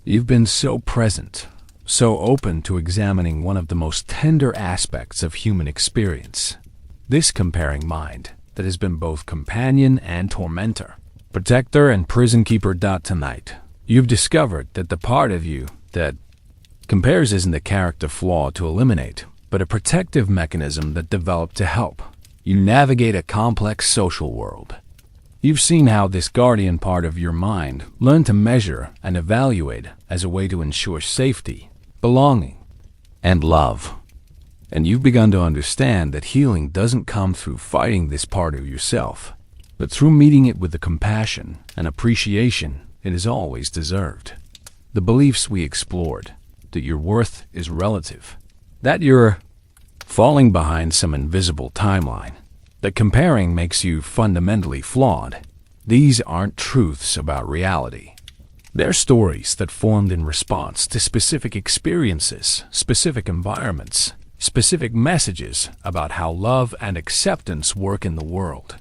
[SPEAKER 1] You've been so present, so open to examining one of the most tender aspects of human experience, this comparing mind that has been both companion and tormentor. Protector and prison keeper. Tonight, you've discovered that the part of you that compares isn't a character flaw to eliminate, but a protective mechanism that developed to help you navigate a complex social world. You've seen how this guardian part of your mind learned to measure and evaluate as a way to ensure safety, belonging, and love. And you've begun to understand that healing doesn't come through fighting this part of yourself, but through meeting it with the compassion and appreciation it has always deserved. The beliefs we explored, that your worth is relative, that you're falling behind some invisible timeline, that comparing makes you fundamentally flawed, these aren't truths about reality. They're stories that formed in response to specific experiences, specific environments, specific messages about how love and acceptance work in the world.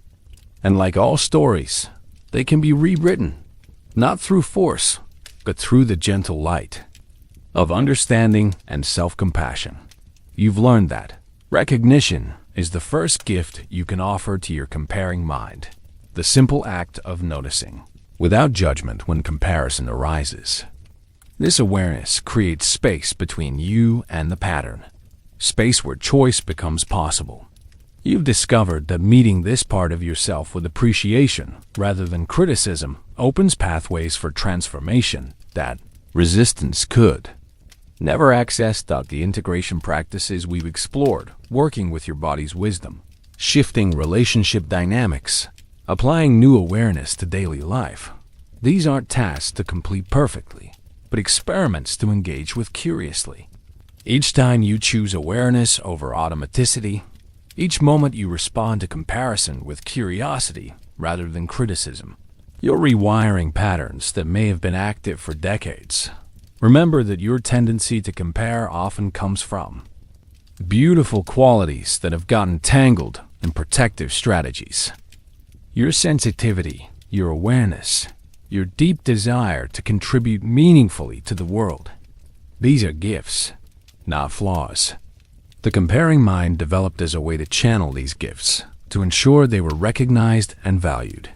[SPEAKER 1] And like all stories, they can be rewritten, not through force, but through the gentle light of understanding and self-compassion. You've learned that recognition is the first gift you can offer to your comparing mind. The simple act of noticing, without judgment when comparison arises. This awareness creates space between you and the pattern, space where choice becomes possible. You've discovered that meeting this part of yourself with appreciation rather than criticism opens pathways for transformation that resistance could never access. The integration practices we've explored, working with your body's wisdom, shifting relationship dynamics, applying new awareness to daily life. These aren't tasks to complete perfectly, but experiments to engage with curiously. Each time you choose awareness over automaticity, each moment you respond to comparison with curiosity rather than criticism, you're rewiring patterns that may have been active for decades. Remember that your tendency to compare often comes from beautiful qualities that have gotten tangled in protective strategies. Your sensitivity, your awareness, your deep desire to contribute meaningfully to the world. These are gifts, not flaws. The comparing mind developed as a way to channel these gifts, to ensure they were recognized and valued.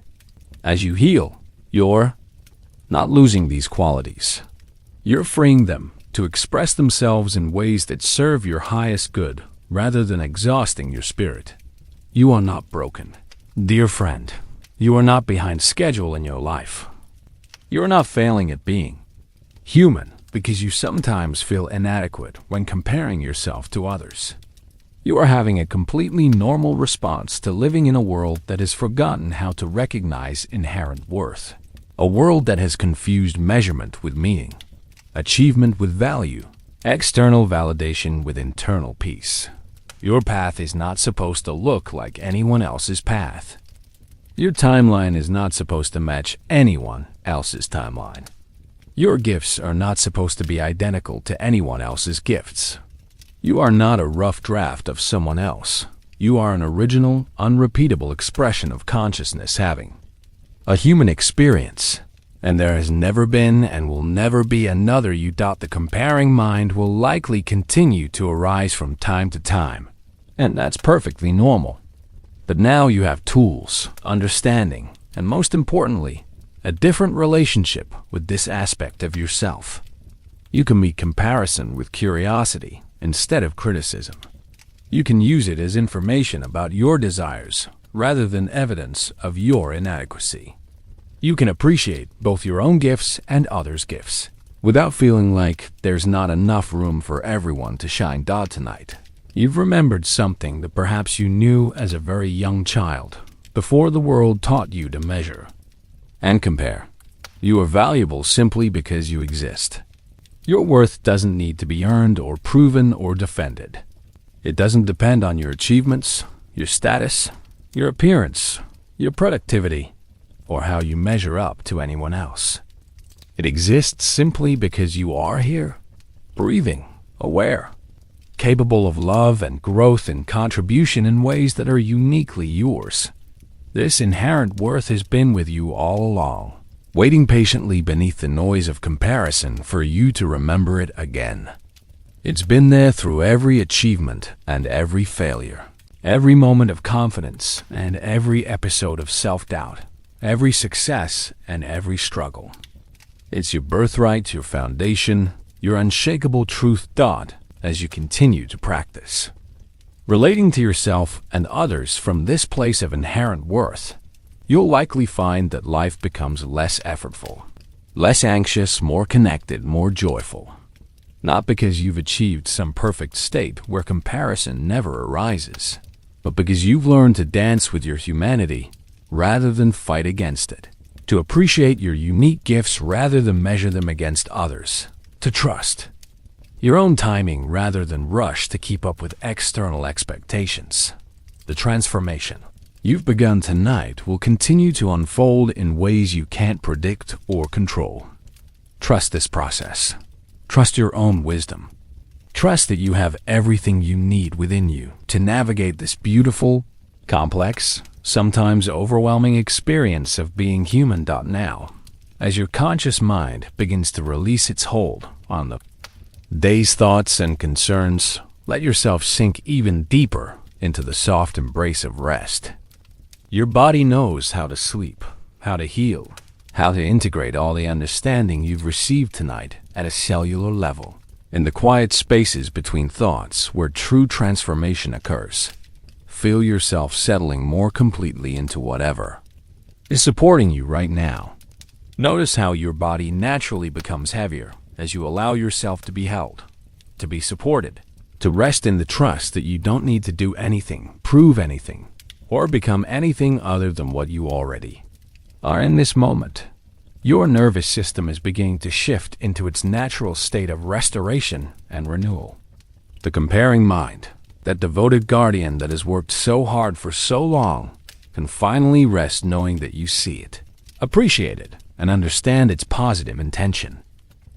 [SPEAKER 1] As you heal, you're not losing these qualities. You're freeing them to express themselves in ways that serve your highest good rather than exhausting your spirit. You are not broken. Dear friend, you are not behind schedule in your life. You are not failing at being human because you sometimes feel inadequate when comparing yourself to others. You are having a completely normal response to living in a world that has forgotten how to recognize inherent worth. A world that has confused measurement with meaning, achievement with value, external validation with internal peace. Your path is not supposed to look like anyone else's path. Your timeline is not supposed to match anyone else's timeline. Your gifts are not supposed to be identical to anyone else's gifts. You are not a rough draft of someone else. You are an original, unrepeatable expression of consciousness having a human experience. And there has never been and will never be another you. The comparing mind will likely continue to arise from time to time, and that's perfectly normal. But now you have tools, understanding, and most importantly, a different relationship with this aspect of yourself. You can meet comparison with curiosity instead of criticism. You can use it as information about your desires rather than evidence of your inadequacy. You can appreciate both your own gifts and others' gifts without feeling like there's not enough room for everyone to shine. Tonight, you've remembered something that perhaps you knew as a very young child, before the world taught you to measure and compare. You are valuable simply because you exist. Your worth doesn't need to be earned or proven or defended. It doesn't depend on your achievements, your status, your appearance, your productivity, or how you measure up to anyone else. It exists simply because you are here, breathing, aware, capable of love and growth and contribution in ways that are uniquely yours. This inherent worth has been with you all along, waiting patiently beneath the noise of comparison for you to remember it again. It's been there through every achievement and every failure, every moment of confidence and every episode of self-doubt. every success, and every struggle. It's your birthright, your foundation, your unshakable truth dot as you continue to practice. Relating to yourself and others from this place of inherent worth, you'll likely find that life becomes less effortful, less anxious, more connected, more joyful. Not because you've achieved some perfect state where comparison never arises, but because you've learned to dance with your humanity rather than fight against it, to appreciate your unique gifts rather than measure them against others, to trust your own timing rather than rush to keep up with external expectations. The transformation you've begun tonight will continue to unfold in ways you can't predict or control. Trust this process. Trust your own wisdom. Trust that you have everything you need within you to navigate this beautiful, complex, sometimes overwhelming experience of being human. Now, as your conscious mind begins to release its hold on the day's thoughts and concerns, let yourself sink even deeper into the soft embrace of rest. Your body knows how to sleep, how to heal, how to integrate all the understanding you've received tonight at a cellular level, in the quiet spaces between thoughts where true transformation occurs. Feel yourself settling more completely into whatever is supporting you right now. Notice how your body naturally becomes heavier as you allow yourself to be held, to be supported, to rest in the trust that you don't need to do anything, prove anything, or become anything other than what you already are in this moment. Your nervous system is beginning to shift into its natural state of restoration and renewal. The comparing mind, that devoted guardian that has worked so hard for so long, can finally rest knowing that you see it, appreciate it, and understand its positive intention.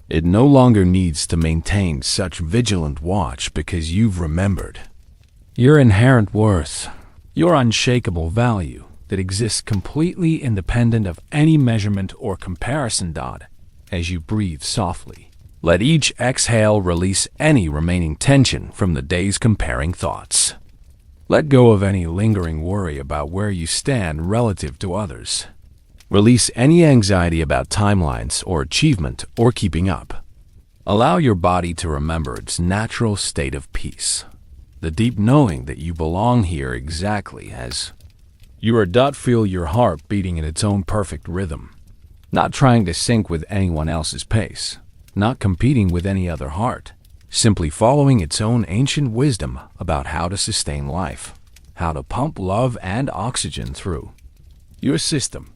[SPEAKER 1] It no longer needs to maintain such vigilant watch because you've remembered your inherent worth, your unshakable value that exists completely independent of any measurement or comparison. As you breathe softly, let each exhale release any remaining tension from the day's comparing thoughts. Let go of any lingering worry about where you stand relative to others. Release any anxiety about timelines or achievement or keeping up. Allow your body to remember its natural state of peace, the deep knowing that you belong here exactly as you are. Feel your heart beating in its own perfect rhythm, not trying to sync with anyone else's pace, not competing with any other heart, simply following its own ancient wisdom about how to sustain life, how to pump love and oxygen through your system,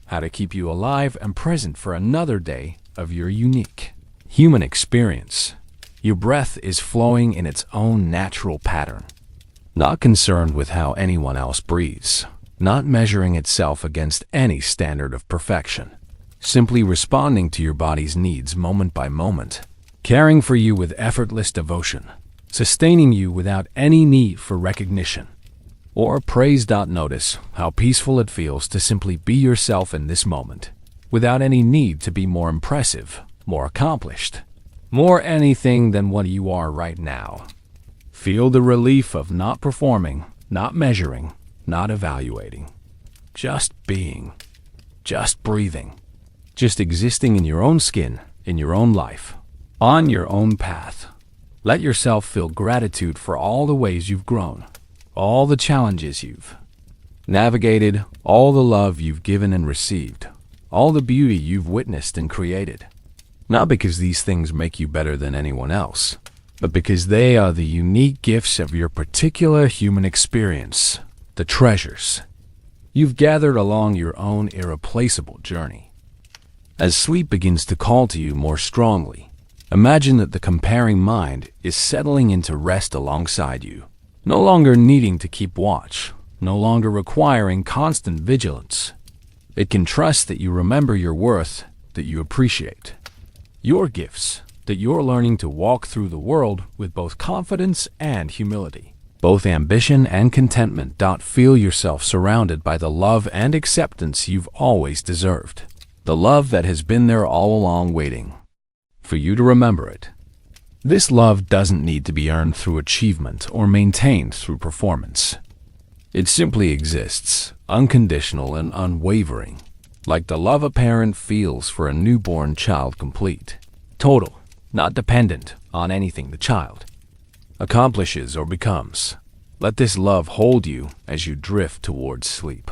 [SPEAKER 1] how to keep you alive and present for another day of your unique human experience. Your breath is flowing in its own natural pattern, not concerned with how anyone else breathes, not measuring itself against any standard of perfection, simply responding to your body's needs moment by moment, caring for you with effortless devotion, sustaining you without any need for recognition or praise. Notice how peaceful it feels to simply be yourself in this moment, without any need to be more impressive, more accomplished, more anything than what you are right now. Feel the relief of not performing, not measuring, not evaluating, just being, just breathing, just existing in your own skin, in your own life, on your own path. Let yourself feel gratitude for all the ways you've grown, all the challenges you've navigated, all the love you've given and received, all the beauty you've witnessed and created. Not because these things make you better than anyone else, but because they are the unique gifts of your particular human experience, the treasures you've gathered along your own irreplaceable journey. As sleep begins to call to you more strongly, imagine that the comparing mind is settling into rest alongside you, no longer needing to keep watch, no longer requiring constant vigilance. It can trust that you remember your worth, that you appreciate your gifts, that you're learning to walk through the world with both confidence and humility, both ambition and contentment. Feel yourself surrounded by the love and acceptance you've always deserved, the love that has been there all along waiting for you to remember it. This love doesn't need to be earned through achievement or maintained through performance. It simply exists, unconditional and unwavering, like the love a parent feels for a newborn child, complete, total, not dependent on anything the child accomplishes or becomes. Let this love hold you as you drift towards sleep.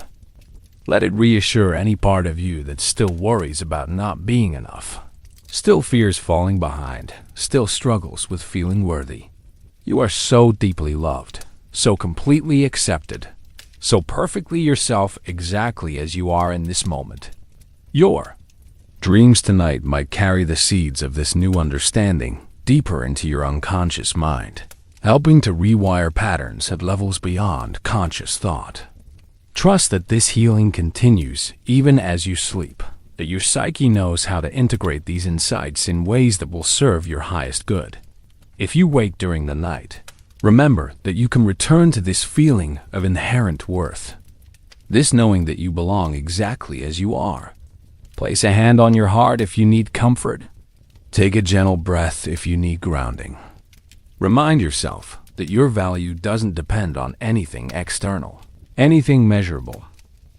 [SPEAKER 1] Let it reassure any part of you that still worries about not being enough, still fears falling behind, still struggles with feeling worthy. You are so deeply loved, so completely accepted, so perfectly yourself exactly as you are in this moment. Your dreams tonight might carry the seeds of this new understanding deeper into your unconscious mind, helping to rewire patterns at levels beyond conscious thought. Trust that this healing continues even as you sleep, that your psyche knows how to integrate these insights in ways that will serve your highest good. If you wake during the night, remember that you can return to this feeling of inherent worth, this knowing that you belong exactly as you are. Place a hand on your heart if you need comfort. Take a gentle breath if you need grounding. Remind yourself that your value doesn't depend on anything external, anything measurable,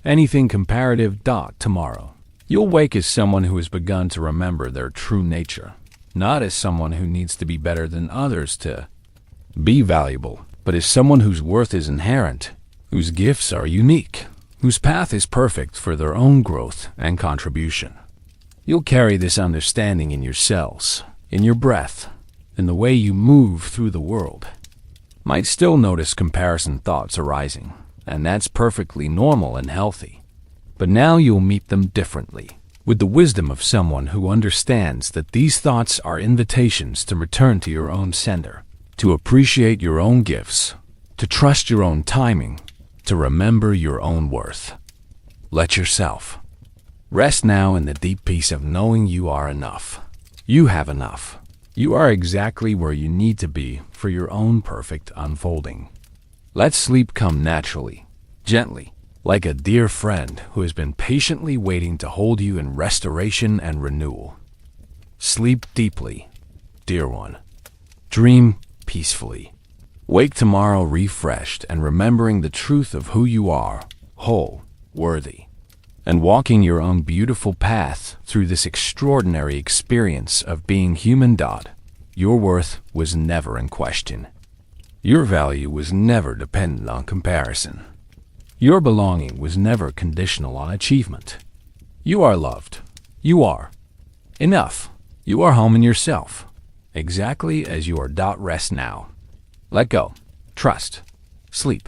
[SPEAKER 1] anything comparative. Tomorrow, you'll wake as someone who has begun to remember their true nature, not as someone who needs to be better than others to be valuable, but as someone whose worth is inherent, whose gifts are unique, whose path is perfect for their own growth and contribution. You'll carry this understanding in your cells, in your breath, in the way you move through the world. Might still notice comparison thoughts arising, and that's perfectly normal and healthy. But now you'll meet them differently, with the wisdom of someone who understands that these thoughts are invitations to return to your own center, to appreciate your own gifts, to trust your own timing, to remember your own worth. Let yourself rest now in the deep peace of knowing you are enough. You have enough. You are exactly where you need to be for your own perfect unfolding. Let sleep come naturally, gently, like a dear friend who has been patiently waiting to hold you in restoration and renewal. Sleep deeply, dear one. Dream peacefully. Wake tomorrow refreshed and remembering the truth of who you are, whole, worthy, and walking your own beautiful path through this extraordinary experience of being human. Your worth was never in question. Your value was never dependent on comparison. Your belonging was never conditional on achievement. You are loved. You are enough. You are home in yourself, exactly as you are. Rest now. Let go. Trust. Sleep.